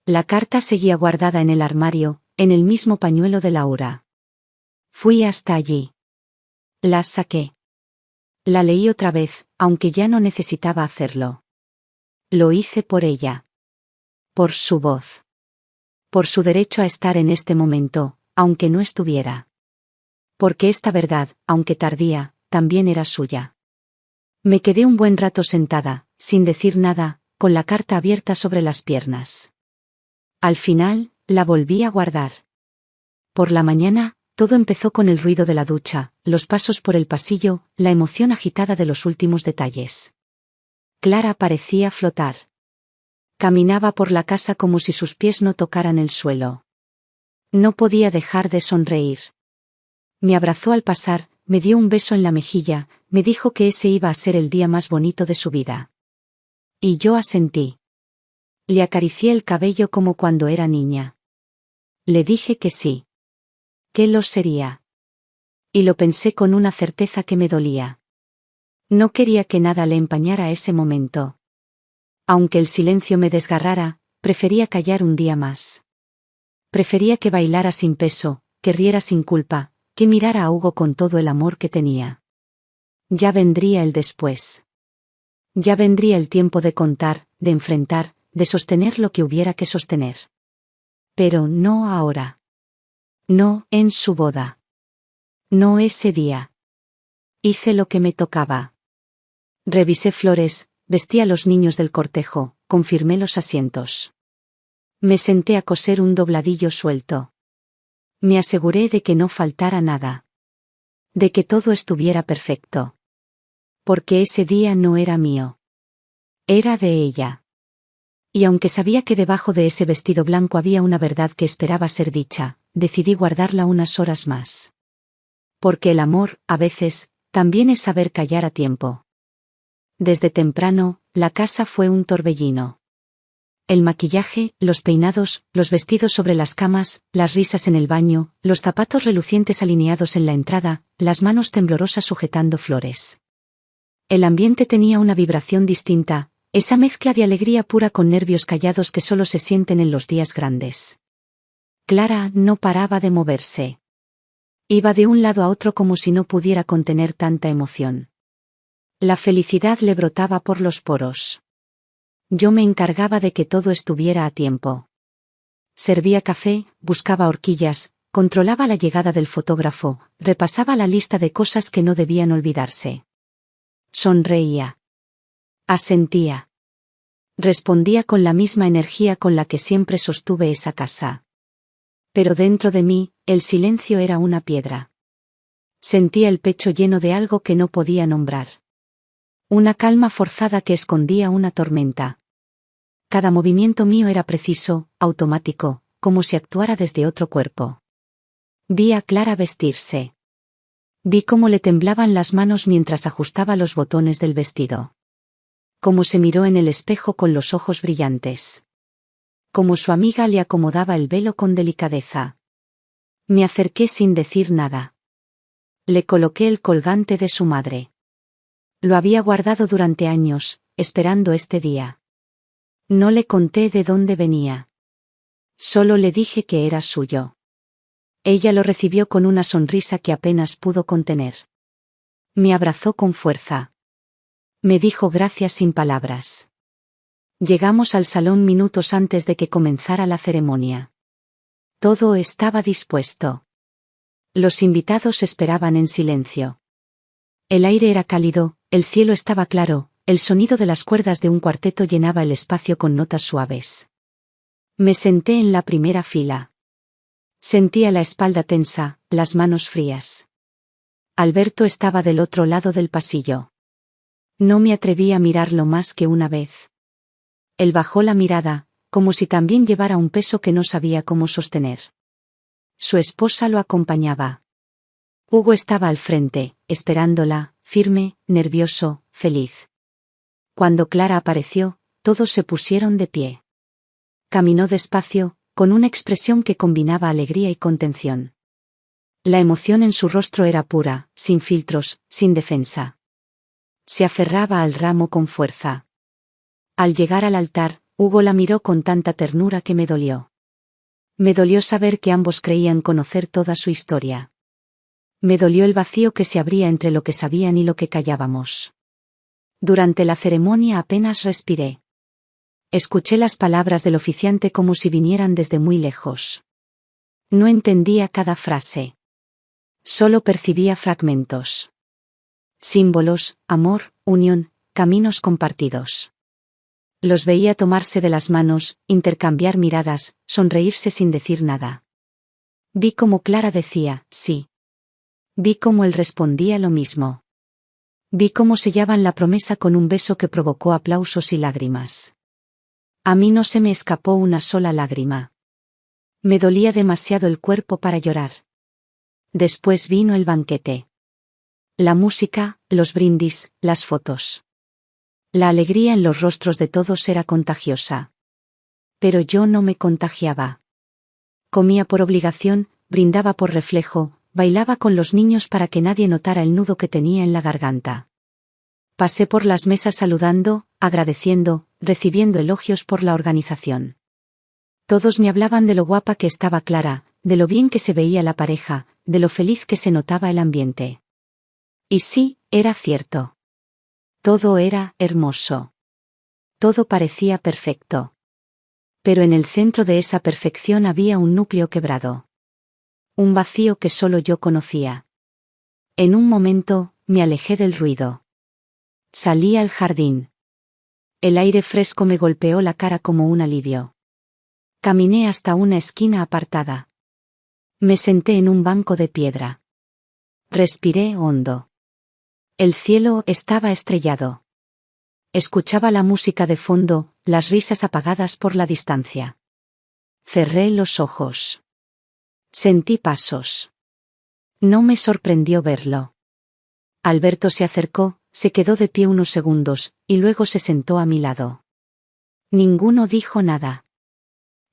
La carta seguía guardada en el armario, en el mismo pañuelo de Laura. Fui hasta allí. La saqué. La leí otra vez, aunque ya no necesitaba hacerlo. Lo hice por ella. Por su voz. Por su derecho a estar en este momento, aunque no estuviera. Porque esta verdad, aunque tardía, también era suya. Me quedé un buen rato sentada, sin decir nada, con la carta abierta sobre las piernas. Al final, la volví a guardar. Por la mañana, todo empezó con el ruido de la ducha, los pasos por el pasillo, la emoción agitada de los últimos detalles. Clara parecía flotar. Caminaba por la casa como si sus pies no tocaran el suelo. No podía dejar de sonreír. Me abrazó al pasar, me dio un beso en la mejilla, me dijo que ese iba a ser el día más bonito de su vida. Y yo asentí. Le acaricié el cabello como cuando era niña. Le dije que sí. Que lo sería. Y lo pensé con una certeza que me dolía. No quería que nada le empañara ese momento. Aunque el silencio me desgarrara, prefería callar un día más. Prefería que bailara sin peso, que riera sin culpa, que mirara a Hugo con todo el amor que tenía. Ya vendría el después. Ya vendría el tiempo de contar, de enfrentar, de sostener lo que hubiera que sostener. Pero no ahora. No en su boda. No ese día. Hice lo que me tocaba. Revisé flores, vestí a los niños del cortejo, confirmé los asientos. Me senté a coser un dobladillo suelto. Me aseguré de que no faltara nada. De que todo estuviera perfecto. Porque ese día no era mío. Era de ella. Y aunque sabía que debajo de ese vestido blanco había una verdad que esperaba ser dicha, decidí guardarla unas horas más. Porque el amor, a veces, también es saber callar a tiempo. Desde temprano, la casa fue un torbellino. El maquillaje, los peinados, los vestidos sobre las camas, las risas en el baño, los zapatos relucientes alineados en la entrada, las manos temblorosas sujetando flores. El ambiente tenía una vibración distinta, esa mezcla de alegría pura con nervios callados que solo se sienten en los días grandes. Clara no paraba de moverse. Iba de un lado a otro como si no pudiera contener tanta emoción. La felicidad le brotaba por los poros. Yo me encargaba de que todo estuviera a tiempo. Servía café, buscaba horquillas, controlaba la llegada del fotógrafo, repasaba la lista de cosas que no debían olvidarse. Sonreía. Asentía. Respondía con la misma energía con la que siempre sostuve esa casa. Pero dentro de mí, el silencio era una piedra. Sentía el pecho lleno de algo que no podía nombrar. Una calma forzada que escondía una tormenta. Cada movimiento mío era preciso, automático, como si actuara desde otro cuerpo. Vi a Clara vestirse. Vi cómo le temblaban las manos mientras ajustaba los botones del vestido. Cómo se miró en el espejo con los ojos brillantes. Cómo su amiga le acomodaba el velo con delicadeza. Me acerqué sin decir nada. Le coloqué el colgante de su madre. Lo había guardado durante años, esperando este día. No le conté de dónde venía. Solo le dije que era suyo. Ella lo recibió con una sonrisa que apenas pudo contener. Me abrazó con fuerza. Me dijo gracias sin palabras. Llegamos al salón minutos antes de que comenzara la ceremonia. Todo estaba dispuesto. Los invitados esperaban en silencio. El aire era cálido, el cielo estaba claro, el sonido de las cuerdas de un cuarteto llenaba el espacio con notas suaves. Me senté en la primera fila. Sentía la espalda tensa, las manos frías. Alberto estaba del otro lado del pasillo. No me atreví a mirarlo más que una vez. Él bajó la mirada, como si también llevara un peso que no sabía cómo sostener. Su esposa lo acompañaba. Hugo estaba al frente, esperándola, firme, nervioso, feliz. Cuando Clara apareció, todos se pusieron de pie. Caminó despacio, con una expresión que combinaba alegría y contención. La emoción en su rostro era pura, sin filtros, sin defensa. Se aferraba al ramo con fuerza. Al llegar al altar, Hugo la miró con tanta ternura que me dolió. Me dolió saber que ambos creían conocer toda su historia. Me dolió el vacío que se abría entre lo que sabían y lo que callábamos. Durante la ceremonia apenas respiré. Escuché las palabras del oficiante como si vinieran desde muy lejos. No entendía cada frase. Solo percibía fragmentos. Símbolos, amor, unión, caminos compartidos. Los veía tomarse de las manos, intercambiar miradas, sonreírse sin decir nada. Vi cómo Clara decía, sí. Vi cómo él respondía lo mismo. Vi cómo sellaban la promesa con un beso que provocó aplausos y lágrimas. A mí no se me escapó una sola lágrima. Me dolía demasiado el cuerpo para llorar. Después vino el banquete. La música, los brindis, las fotos. La alegría en los rostros de todos era contagiosa. Pero yo no me contagiaba. Comía por obligación, brindaba por reflejo, bailaba con los niños para que nadie notara el nudo que tenía en la garganta. Pasé por las mesas saludando, agradeciendo, recibiendo elogios por la organización. Todos me hablaban de lo guapa que estaba Clara, de lo bien que se veía la pareja, de lo feliz que se notaba el ambiente. Y sí, era cierto. Todo era hermoso. Todo parecía perfecto. Pero en el centro de esa perfección había un núcleo quebrado. Un vacío que solo yo conocía. En un momento, me alejé del ruido. Salí al jardín. El aire fresco me golpeó la cara como un alivio. Caminé hasta una esquina apartada. Me senté en un banco de piedra. Respiré hondo. El cielo estaba estrellado. Escuchaba la música de fondo, las risas apagadas por la distancia. Cerré los ojos. Sentí pasos. No me sorprendió verlo. Alberto se acercó, se quedó de pie unos segundos, y luego se sentó a mi lado. Ninguno dijo nada.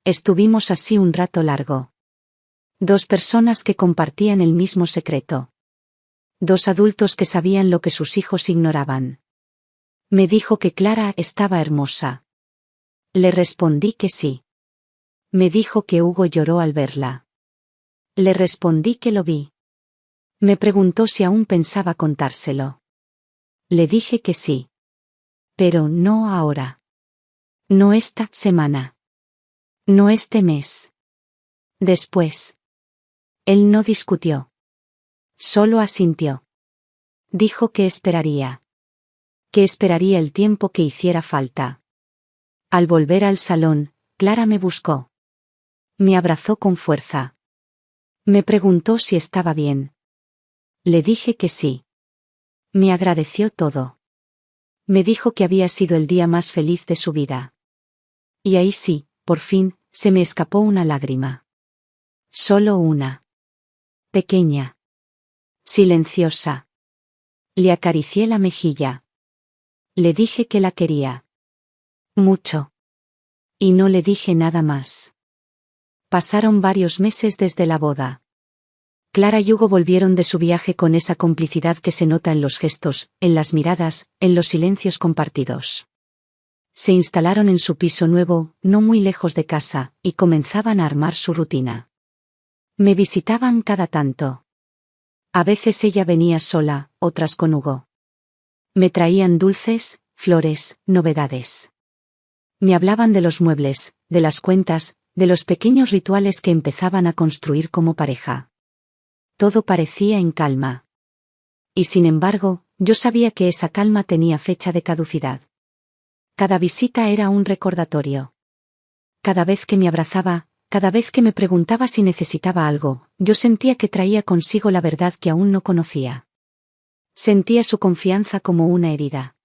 Estuvimos así un rato largo. Dos personas que compartían el mismo secreto. Dos adultos que sabían lo que sus hijos ignoraban. Me dijo que Clara estaba hermosa. Le respondí que sí. Me dijo que Hugo lloró al verla. Le respondí que lo vi. Me preguntó si aún pensaba contárselo. Le dije que sí. Pero no ahora. No esta semana. No este mes. Después. Él no discutió. Solo asintió. Dijo que esperaría. Que esperaría el tiempo que hiciera falta. Al volver al salón, Clara me buscó. Me abrazó con fuerza. Me preguntó si estaba bien. Le dije que sí. Me agradeció todo. Me dijo que había sido el día más feliz de su vida. Y ahí sí, por fin, se me escapó una lágrima. Solo una. Pequeña. Silenciosa. Le acaricié la mejilla. Le dije que la quería. Mucho. Y no le dije nada más. Pasaron varios meses desde la boda. Clara y Hugo volvieron de su viaje con esa complicidad que se nota en los gestos, en las miradas, en los silencios compartidos. Se instalaron en su piso nuevo, no muy lejos de casa, y comenzaban a armar su rutina. Me visitaban cada tanto. A veces ella venía sola, otras con Hugo. Me traían dulces, flores, novedades. Me hablaban de los muebles, de las cuentas, de los pequeños rituales que empezaban a construir como pareja. Todo parecía en calma. Y sin embargo, yo sabía que esa calma tenía fecha de caducidad. Cada visita era un recordatorio. Cada vez que me abrazaba, cada vez que me preguntaba si necesitaba algo, yo sentía que traía consigo la verdad que aún no conocía. Sentía su confianza como una herida.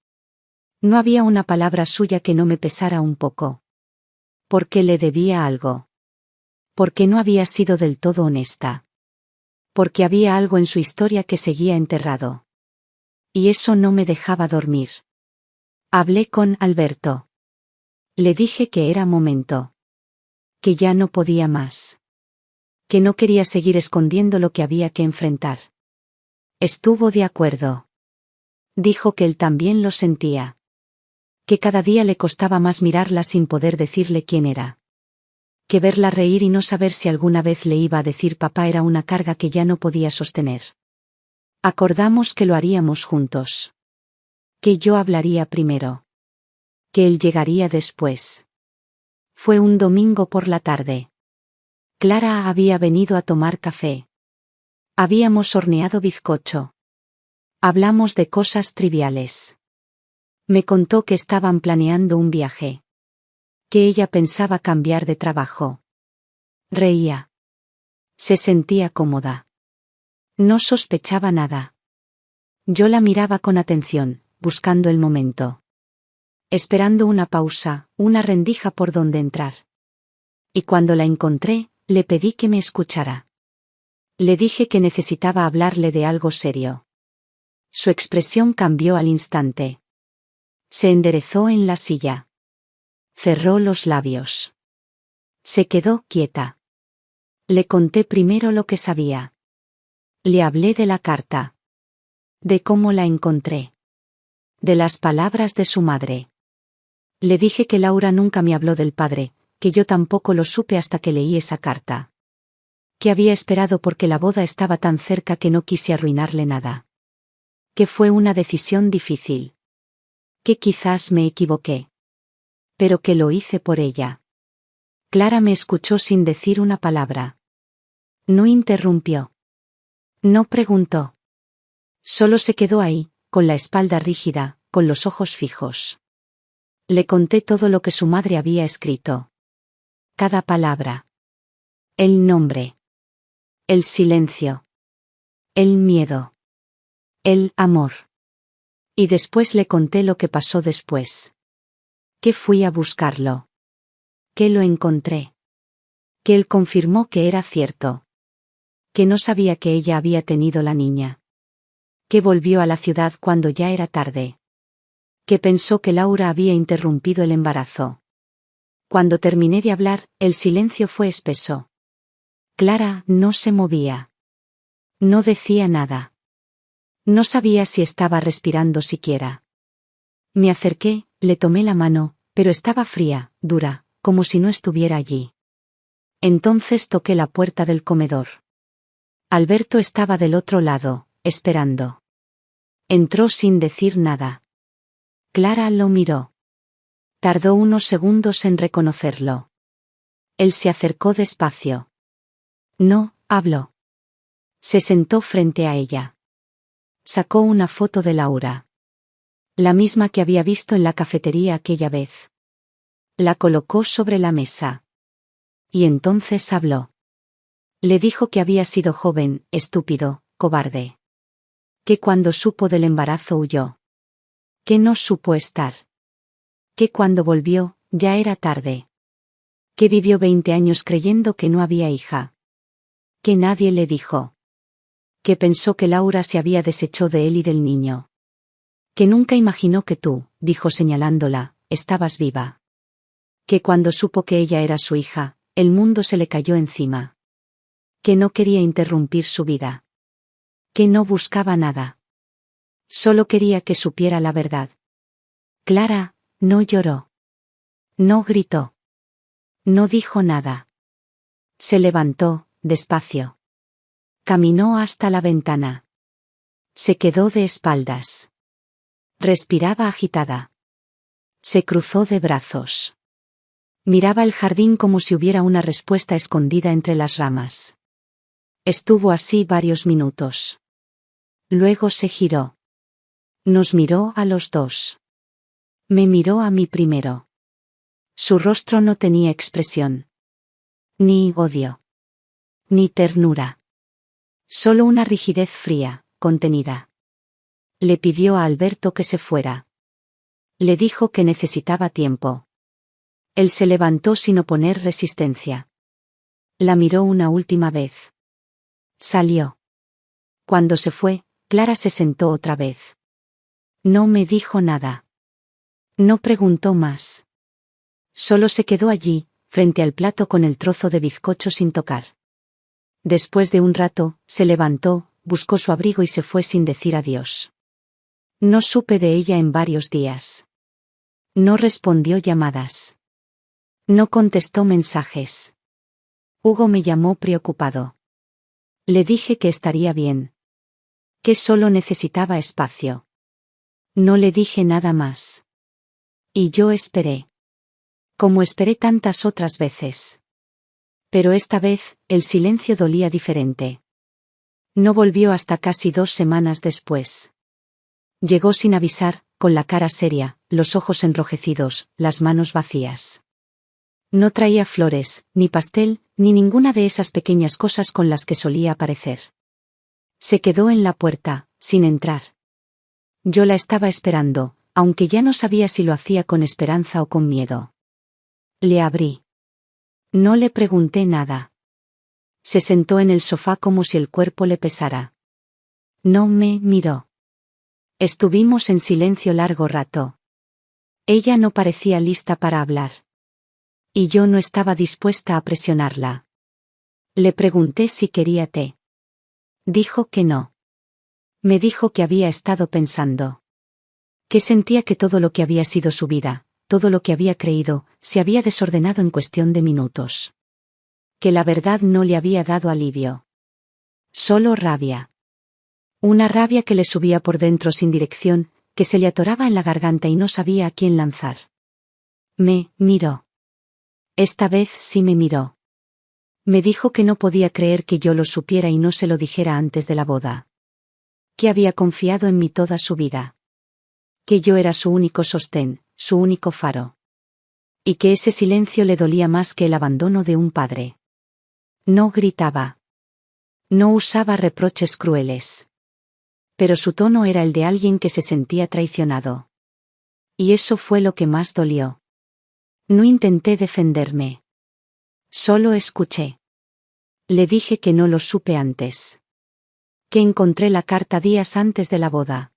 No había una palabra suya que no me pesara un poco. Porque le debía algo. Porque no había sido del todo honesta. Porque había algo en su historia que seguía enterrado. Y eso no me dejaba dormir. Hablé con Alberto. Le dije que era momento. Que ya no podía más. Que no quería seguir escondiendo lo que había que enfrentar. Estuvo de acuerdo. Dijo que él también lo sentía. Que cada día le costaba más mirarla sin poder decirle quién era. Que verla reír y no saber si alguna vez le iba a decir papá era una carga que ya no podía sostener. Acordamos que lo haríamos juntos. Que yo hablaría primero. Que él llegaría después. Fue un domingo por la tarde. Clara había venido a tomar café. Habíamos horneado bizcocho. Hablamos de cosas triviales. Me contó que estaban planeando un viaje. Que ella pensaba cambiar de trabajo. Reía. Se sentía cómoda. No sospechaba nada. Yo la miraba con atención, buscando el momento. Esperando una pausa, una rendija por donde entrar. Y cuando la encontré, le pedí que me escuchara. Le dije que necesitaba hablarle de algo serio. Su expresión cambió al instante. Se enderezó en la silla. Cerró los labios. Se quedó quieta. Le conté primero lo que sabía. Le hablé de la carta. De cómo la encontré. De las palabras de su madre. Le dije que Laura nunca me habló del padre, que yo tampoco lo supe hasta que leí esa carta. Que había esperado porque la boda estaba tan cerca que no quise arruinarle nada. Que fue una decisión difícil. Que quizás me equivoqué. Pero que lo hice por ella. Clara me escuchó sin decir una palabra. No interrumpió. No preguntó. Solo se quedó ahí, con la espalda rígida, con los ojos fijos. Le conté todo lo que su madre había escrito. Cada palabra. El nombre. El silencio. El miedo. El amor. Y después le conté lo que pasó después. Que fui a buscarlo. Que lo encontré. Que él confirmó que era cierto. Que no sabía que ella había tenido la niña. Que volvió a la ciudad cuando ya era tarde. Que pensó que Laura había interrumpido el embarazo. Cuando terminé de hablar, el silencio fue espeso. Clara no se movía. No decía nada. No sabía si estaba respirando siquiera. Me acerqué, le tomé la mano, pero estaba fría, dura, como si no estuviera allí. Entonces toqué la puerta del comedor. Alberto estaba del otro lado, esperando. Entró sin decir nada. Clara lo miró. Tardó unos segundos en reconocerlo. Él se acercó despacio. No, habló. Se sentó frente a ella. Sacó una foto de Laura. La misma que había visto en la cafetería aquella vez. La colocó sobre la mesa. Y entonces habló. Le dijo que había sido joven, estúpido, cobarde. Que cuando supo del embarazo huyó. Que no supo estar. Que cuando volvió, ya era tarde. Que vivió 20 años creyendo que no había hija. Que nadie le dijo. Que pensó que Laura se había deshecho de él y del niño. Que nunca imaginó que tú, dijo señalándola, estabas viva. Que cuando supo que ella era su hija, el mundo se le cayó encima. Que no quería interrumpir su vida. Que no buscaba nada. Solo quería que supiera la verdad. Clara no lloró. No gritó. No dijo nada. Se levantó, despacio. Caminó hasta la ventana. Se quedó de espaldas. Respiraba agitada. Se cruzó de brazos. Miraba el jardín como si hubiera una respuesta escondida entre las ramas. Estuvo así varios minutos. Luego se giró. Nos miró a los dos. Me miró a mí primero. Su rostro no tenía expresión. Ni odio. Ni ternura. Solo una rigidez fría, contenida. Le pidió a Alberto que se fuera. Le dijo que necesitaba tiempo. Él se levantó sin oponer resistencia. La miró una última vez. Salió. Cuando se fue, Clara se sentó otra vez. No me dijo nada. No preguntó más. Solo se quedó allí, frente al plato con el trozo de bizcocho sin tocar. Después de un rato, se levantó, buscó su abrigo y se fue sin decir adiós. No supe de ella en varios días. No respondió llamadas. No contestó mensajes. Hugo me llamó preocupado. Le dije que estaría bien. Que solo necesitaba espacio. No le dije nada más. Y yo esperé. Como esperé tantas otras veces. Pero esta vez, el silencio dolía diferente. No volvió hasta casi 2 semanas después. Llegó sin avisar, con la cara seria, los ojos enrojecidos, las manos vacías. No traía flores, ni pastel, ni ninguna de esas pequeñas cosas con las que solía aparecer. Se quedó en la puerta, sin entrar. Yo la estaba esperando, aunque ya no sabía si lo hacía con esperanza o con miedo. Le abrí. No le pregunté nada. Se sentó en el sofá como si el cuerpo le pesara. No me miró. Estuvimos en silencio largo rato. Ella no parecía lista para hablar. Y yo no estaba dispuesta a presionarla. Le pregunté si quería té. Dijo que no. Me dijo que había estado pensando. Que sentía que todo lo que había sido su vida, todo lo que había creído, se había desordenado en cuestión de minutos. Que la verdad no le había dado alivio. Solo rabia. Una rabia que le subía por dentro sin dirección, que se le atoraba en la garganta y no sabía a quién lanzar. Me miró. Esta vez sí me miró. Me dijo que no podía creer que yo lo supiera y no se lo dijera antes de la boda. Que había confiado en mí toda su vida. Que yo era su único sostén, su único faro. Y que ese silencio le dolía más que el abandono de un padre. No gritaba. No usaba reproches crueles. Pero su tono era el de alguien que se sentía traicionado. Y eso fue lo que más dolió. No intenté defenderme. Solo escuché. Le dije que no lo supe antes. Que encontré la carta días antes de la boda.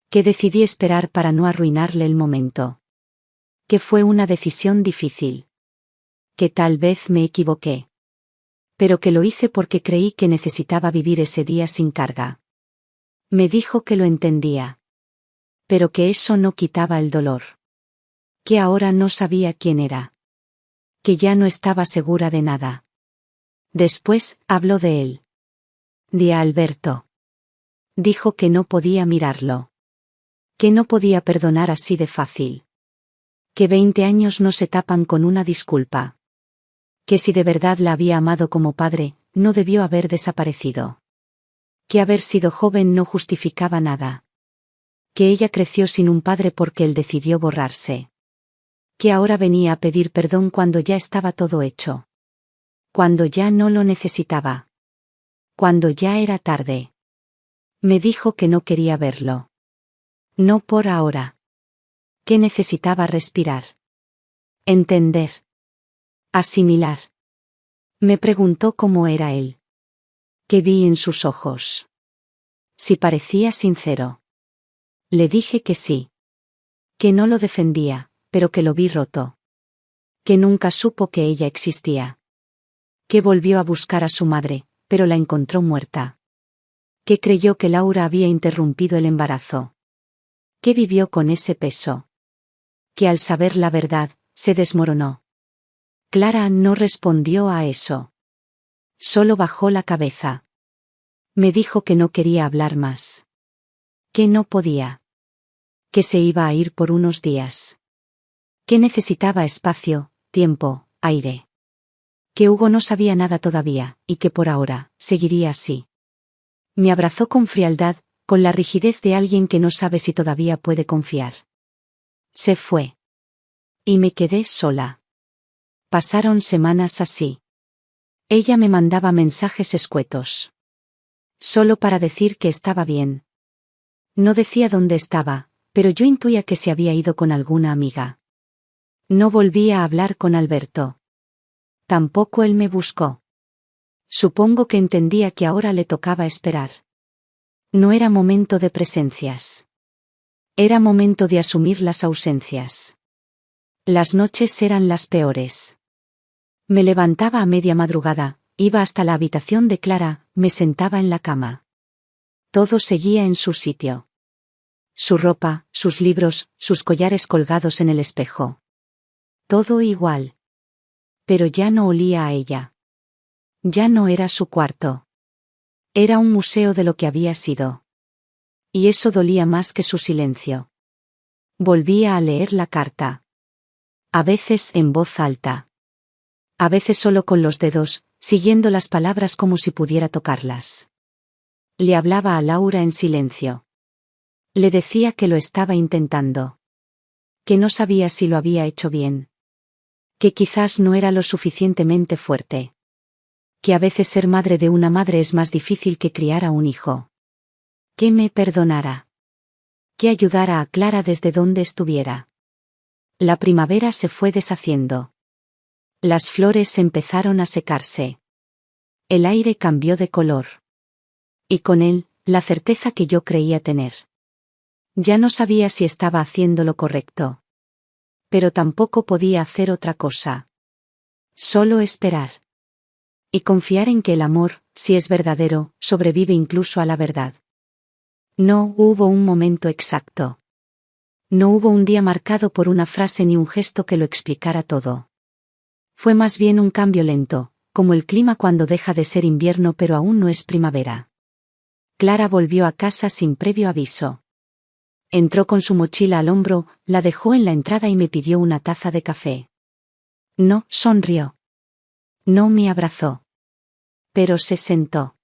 Que decidí esperar para no arruinarle el momento. Que fue una decisión difícil. que tal vez me equivoqué. Pero que lo hice porque creí que necesitaba vivir ese día sin carga. Me dijo que lo entendía. Pero que eso no quitaba el dolor. Que ahora no sabía quién era. Que ya no estaba segura de nada. Después, habló de él. De Alberto. Dijo que no podía mirarlo. Que no podía perdonar así de fácil. Que 20 años no se tapan con una disculpa. Que si de verdad la había amado como padre, no debió haber desaparecido. Que haber sido joven no justificaba nada. Que ella creció sin un padre porque él decidió borrarse. Que ahora venía a pedir perdón cuando ya estaba todo hecho. Cuando ya no lo necesitaba. Cuando ya era tarde. Me dijo que no quería verlo. No por ahora. Que necesitaba respirar. Entender. Asimilar. Me preguntó cómo era él. ¿Qué vi en sus ojos? Si parecía sincero. Le dije que sí. Que no lo defendía, pero que lo vi roto. Que nunca supo que ella existía. Que volvió a buscar a su madre, pero la encontró muerta. Que creyó que Laura había interrumpido el embarazo. Que vivió con ese peso. Que al saber la verdad, se desmoronó. Clara no respondió a eso. Solo bajó la cabeza. Me dijo que no quería hablar más. Que no podía. Que se iba a ir por unos días. Que necesitaba espacio, tiempo, aire. Que Hugo no sabía nada todavía, y que por ahora, seguiría así. Me abrazó con frialdad, con la rigidez de alguien que no sabe si todavía puede confiar. Se fue. Y me quedé sola. Pasaron semanas así. Ella me mandaba mensajes escuetos. Solo para decir que estaba bien. No decía dónde estaba, pero yo intuía que se había ido con alguna amiga. No volvía a hablar con Alberto. Tampoco él me buscó. Supongo que entendía que ahora le tocaba esperar. No era momento de presencias. Era momento de asumir las ausencias. Las noches eran las peores. Me levantaba a media madrugada, iba hasta la habitación de Clara, me sentaba en la cama. Todo seguía en su sitio. Su ropa, sus libros, sus collares colgados en el espejo. Todo igual. Pero ya no olía a ella. Ya no era su cuarto. Era un museo de lo que había sido. Y eso dolía más que su silencio. Volvía a leer la carta. A veces en voz alta. A veces solo con los dedos, siguiendo las palabras como si pudiera tocarlas. Le hablaba a Laura en silencio. Le decía que lo estaba intentando. Que no sabía si lo había hecho bien. Que quizás no era lo suficientemente fuerte. Que a veces ser madre de una madre es más difícil que criar a un hijo. Que me perdonara. Que ayudara a Clara desde donde estuviera. La primavera se fue deshaciendo. Las flores empezaron a secarse. El aire cambió de color. Y con él, la certeza que yo creía tener. Ya no sabía si estaba haciendo lo correcto. Pero tampoco podía hacer otra cosa. Solo esperar. Y confiar en que el amor, si es verdadero, sobrevive incluso a la verdad. No hubo un momento exacto. No hubo un día marcado por una frase ni un gesto que lo explicara todo. Fue más bien un cambio lento, como el clima cuando deja de ser invierno pero aún no es primavera. Clara volvió a casa sin previo aviso. Entró con su mochila al hombro, la dejó en la entrada y me pidió una taza de café. No, sonrió. No me abrazó. Pero se sentó.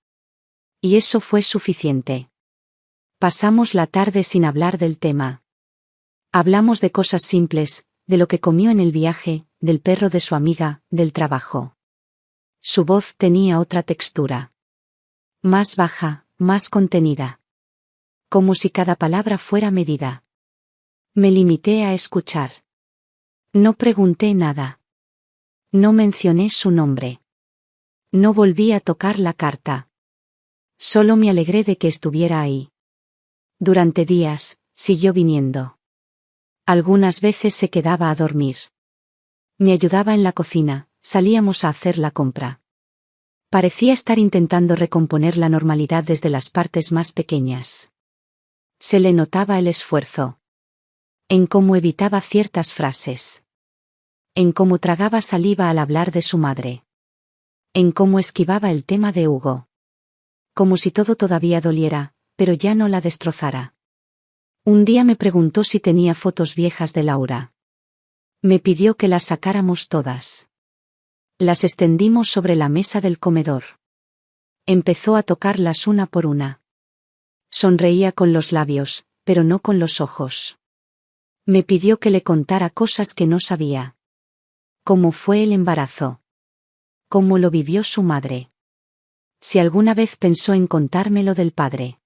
Y eso fue suficiente. Pasamos la tarde sin hablar del tema. Hablamos de cosas simples, de lo que comió en el viaje, del perro de su amiga, del trabajo. Su voz tenía otra textura. Más baja, más contenida. Como si cada palabra fuera medida. Me limité a escuchar. No pregunté nada. No mencioné su nombre. No volví a tocar la carta. Solo me alegré de que estuviera ahí. Durante días, siguió viniendo. Algunas veces se quedaba a dormir. Me ayudaba en la cocina, Salíamos a hacer la compra. Parecía estar intentando recomponer la normalidad desde las partes más pequeñas. Se le notaba el esfuerzo. En cómo evitaba ciertas frases. En cómo tragaba saliva al hablar de su madre. En cómo esquivaba el tema de Hugo. Como si todo todavía doliera, pero ya no la destrozara. Un día me preguntó si tenía fotos viejas de Laura. Me pidió que las sacáramos todas. Las extendimos sobre la mesa del comedor. Empezó a tocarlas una por una. Sonreía con los labios, pero no con los ojos. Me pidió que le contara cosas que no sabía. Cómo fue el embarazo. Cómo lo vivió su madre. Si alguna vez pensó en contármelo del padre.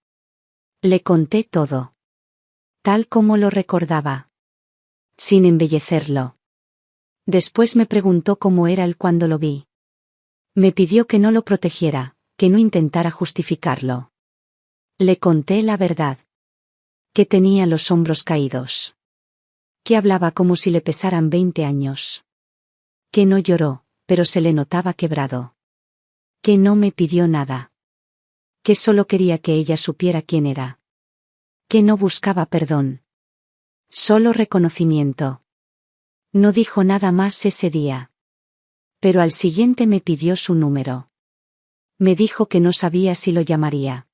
Le conté todo. Tal como lo recordaba. Sin embellecerlo. Después me preguntó cómo era él cuando lo vi. Me pidió que no lo protegiera, que no intentara justificarlo. Le conté la verdad. Que tenía los hombros caídos. Que hablaba como si le pesaran 20 años. Que no lloró, pero se le notaba quebrado. Que no me pidió nada. Que solo quería que ella supiera quién era. Que no buscaba perdón. Solo reconocimiento. No dijo nada más ese día. Pero al siguiente me pidió su número. Me dijo que no sabía si lo llamaría.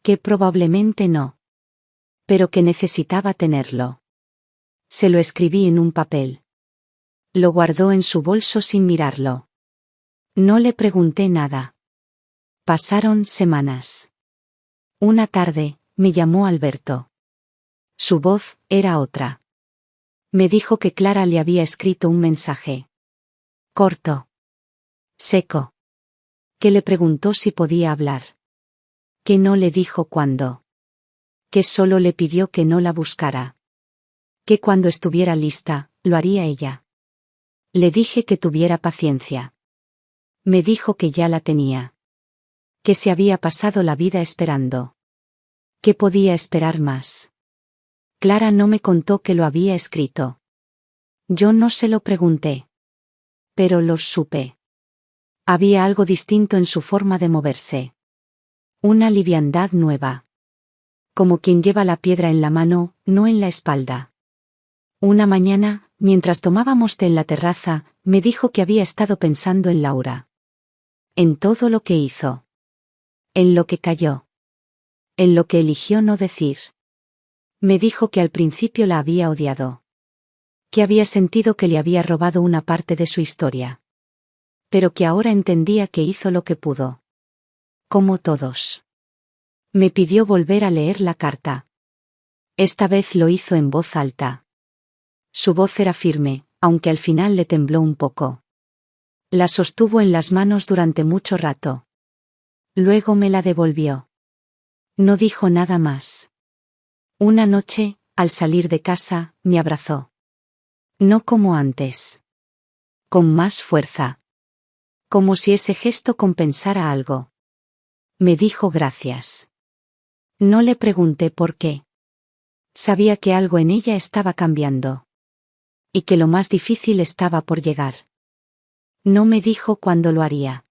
Que probablemente no. Pero que necesitaba tenerlo. Se lo escribí en un papel. Lo guardó en su bolso sin mirarlo. No le pregunté nada. Pasaron semanas. Una tarde, me llamó Alberto. Su voz era otra. Me dijo que Clara le había escrito un mensaje. Corto. Seco. Que le preguntó si podía hablar. Que no le dijo cuándo. Que solo le pidió que no la buscara. Que cuando estuviera lista, lo haría ella. Le dije que tuviera paciencia. Me dijo que ya la tenía. Que se había pasado la vida esperando. Que podía esperar más. Clara no me contó que lo había escrito. Yo no se lo pregunté. Pero lo supe. Había algo distinto en su forma de moverse. Una liviandad nueva. Como quien lleva la piedra en la mano, no en la espalda. Una mañana, mientras tomábamos té en la terraza, me dijo que había estado pensando en Laura. En todo lo que hizo. En lo que calló. En lo que eligió no decir. Me dijo que al principio la había odiado. Que había sentido que le había robado una parte de su historia. Pero que ahora entendía que hizo lo que pudo. Como todos. Me pidió volver a leer la carta. Esta vez lo hizo en voz alta. Su voz era firme, aunque al final le tembló un poco. La sostuvo en las manos durante mucho rato. Luego me la devolvió. No dijo nada más. Una noche, al salir de casa, me abrazó. No como antes. Con más fuerza. Como si ese gesto compensara algo. Me dijo gracias. No le pregunté por qué. Sabía que algo en ella estaba cambiando. Y que lo más difícil estaba por llegar. No me dijo cuándo lo haría.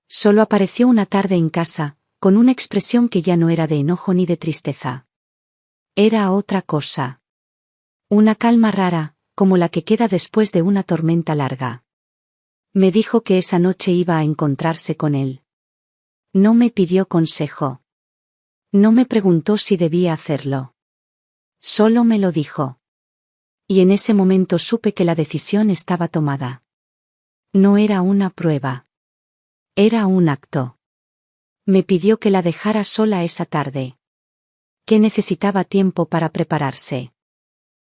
Solo apareció una tarde en casa, con una expresión que ya no era de enojo ni de tristeza. Era otra cosa. Una calma rara, como la que queda después de una tormenta larga. Me dijo que esa noche iba a encontrarse con él. No me pidió consejo. No me preguntó si debía hacerlo. Solo me lo dijo. Y en ese momento supe que la decisión estaba tomada. No era una prueba. Era un acto. Me pidió que la dejara sola esa tarde. Que necesitaba tiempo para prepararse.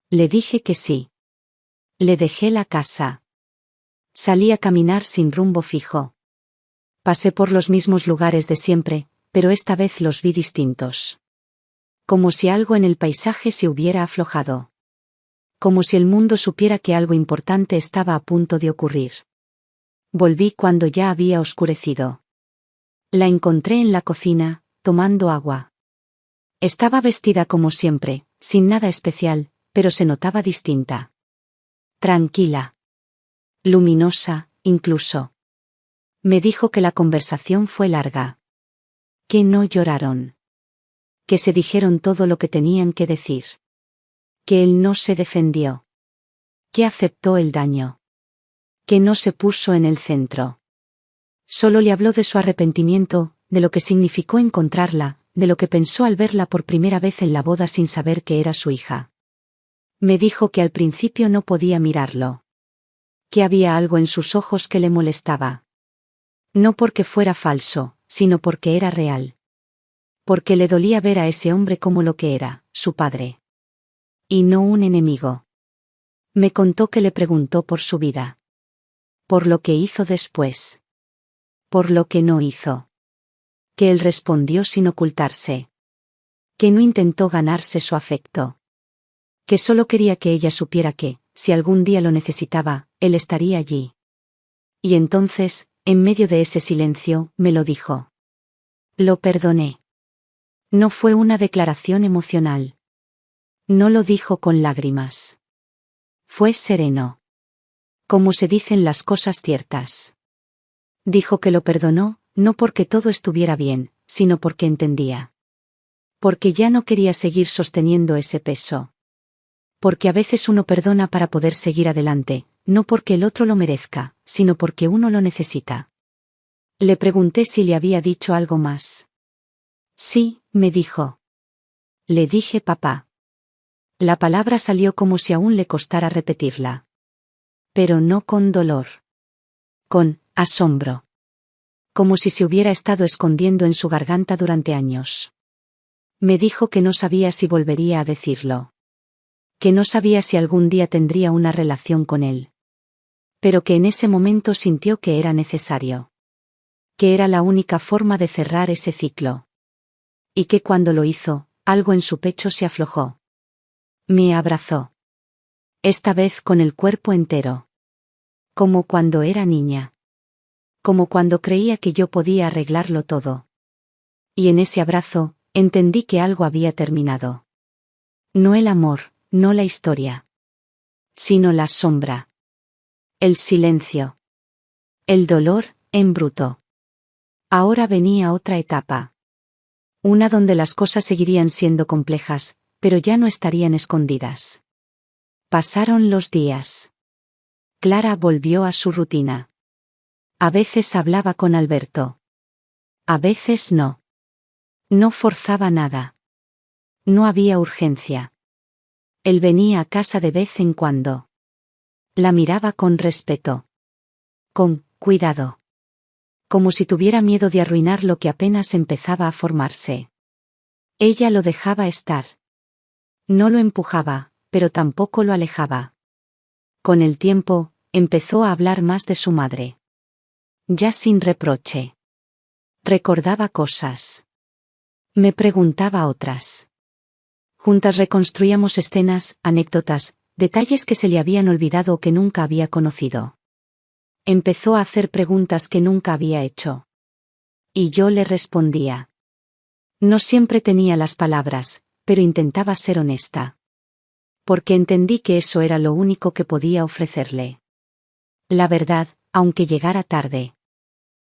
Le dije que sí. Le dejé la casa. Salí a caminar sin rumbo fijo. Pasé por los mismos lugares de siempre, pero esta vez los vi distintos. Como si algo en el paisaje se hubiera aflojado. Como si el mundo supiera que algo importante estaba a punto de ocurrir. Volví cuando ya había oscurecido. La encontré en la cocina, tomando agua. Estaba vestida como siempre, sin nada especial, pero se notaba distinta. Tranquila. Luminosa, incluso. Me dijo que la conversación fue larga. Que no lloraron. Que se dijeron todo lo que tenían que decir. Que él no se defendió. Que aceptó el daño. Que no se puso en el centro. Solo le habló de su arrepentimiento, de lo que significó encontrarla, de lo que pensó al verla por primera vez en la boda sin saber que era su hija. Me dijo que al principio no podía mirarlo. Que había algo en sus ojos que le molestaba. No porque fuera falso, sino porque era real. Porque le dolía ver a ese hombre como lo que era, su padre. Y no un enemigo. Me contó que le preguntó por su vida. Por lo que hizo después. Por lo que no hizo. Que él respondió sin ocultarse. Que no intentó ganarse su afecto. Que solo quería que ella supiera que, si algún día lo necesitaba, él estaría allí. Y entonces, en medio de ese silencio, me lo dijo. Lo perdoné. No fue una declaración emocional. No lo dijo con lágrimas. Fue sereno. Como se dicen las cosas ciertas. Dijo que lo perdonó, no porque todo estuviera bien, sino porque entendía. Porque ya no quería seguir sosteniendo ese peso. Porque a veces uno perdona para poder seguir adelante, no porque el otro lo merezca, sino porque uno lo necesita. Le pregunté si le había dicho algo más. Sí, me dijo. Le dije papá. La palabra salió como si aún le costara repetirla. Pero no con dolor. Con asombro. Como si se hubiera estado escondiendo en su garganta durante años. Me dijo que no sabía si volvería a decirlo. Que no sabía si algún día tendría una relación con él. Pero que en ese momento sintió que era necesario. Que era la única forma de cerrar ese ciclo. Y que cuando lo hizo, algo en su pecho se aflojó. Me abrazó. Esta vez con el cuerpo entero. Como cuando era niña. Como cuando creía que yo podía arreglarlo todo. Y en ese abrazo, entendí que algo había terminado. No el amor, no la historia. Sino la sombra. El silencio. El dolor, en bruto. Ahora venía otra etapa. Una donde las cosas seguirían siendo complejas, pero ya no estarían escondidas. Pasaron los días. Clara volvió a su rutina. A veces hablaba con Alberto. A veces no. No forzaba nada. No había urgencia. Él venía a casa de vez en cuando. La miraba con respeto. Con cuidado. Como si tuviera miedo de arruinar lo que apenas empezaba a formarse. Ella lo dejaba estar. No lo empujaba, pero tampoco lo alejaba. Con el tiempo, empezó a hablar más de su madre. Ya sin reproche. Recordaba cosas. Me preguntaba otras. Juntas reconstruíamos escenas, anécdotas, detalles que se le habían olvidado o que nunca había conocido. Empezó a hacer preguntas que nunca había hecho. Y yo le respondía. No siempre tenía las palabras, pero intentaba ser honesta. Porque entendí que eso era lo único que podía ofrecerle. La verdad, aunque llegara tarde.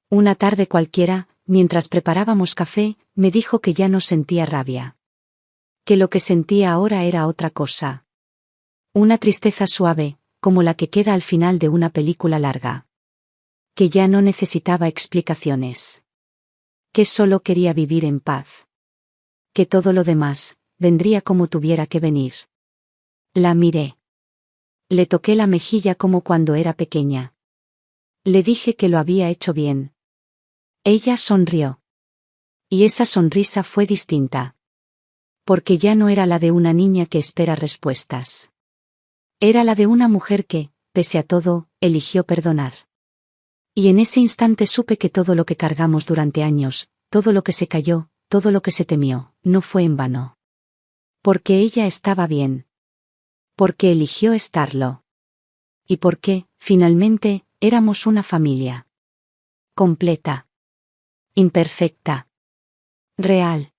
Una tarde cualquiera, mientras preparábamos café, me dijo que ya no sentía rabia. Que lo que sentía ahora era otra cosa. Una tristeza suave, como la que queda al final de una película larga. Que ya no necesitaba explicaciones. Que solo quería vivir en paz. Que todo lo demás, vendría como tuviera que venir. La miré. Le toqué la mejilla como cuando era pequeña. Le dije que lo había hecho bien. Ella sonrió. Y esa sonrisa fue distinta. Porque ya no era la de una niña que espera respuestas. Era la de una mujer que, pese a todo, eligió perdonar. Y en ese instante supe que todo lo que cargamos durante años, todo lo que se cayó, todo lo que se temió, no fue en vano. Porque ella estaba bien. Porque eligió estarlo. Y porque, finalmente, éramos una familia. Completa. Imperfecta. Real.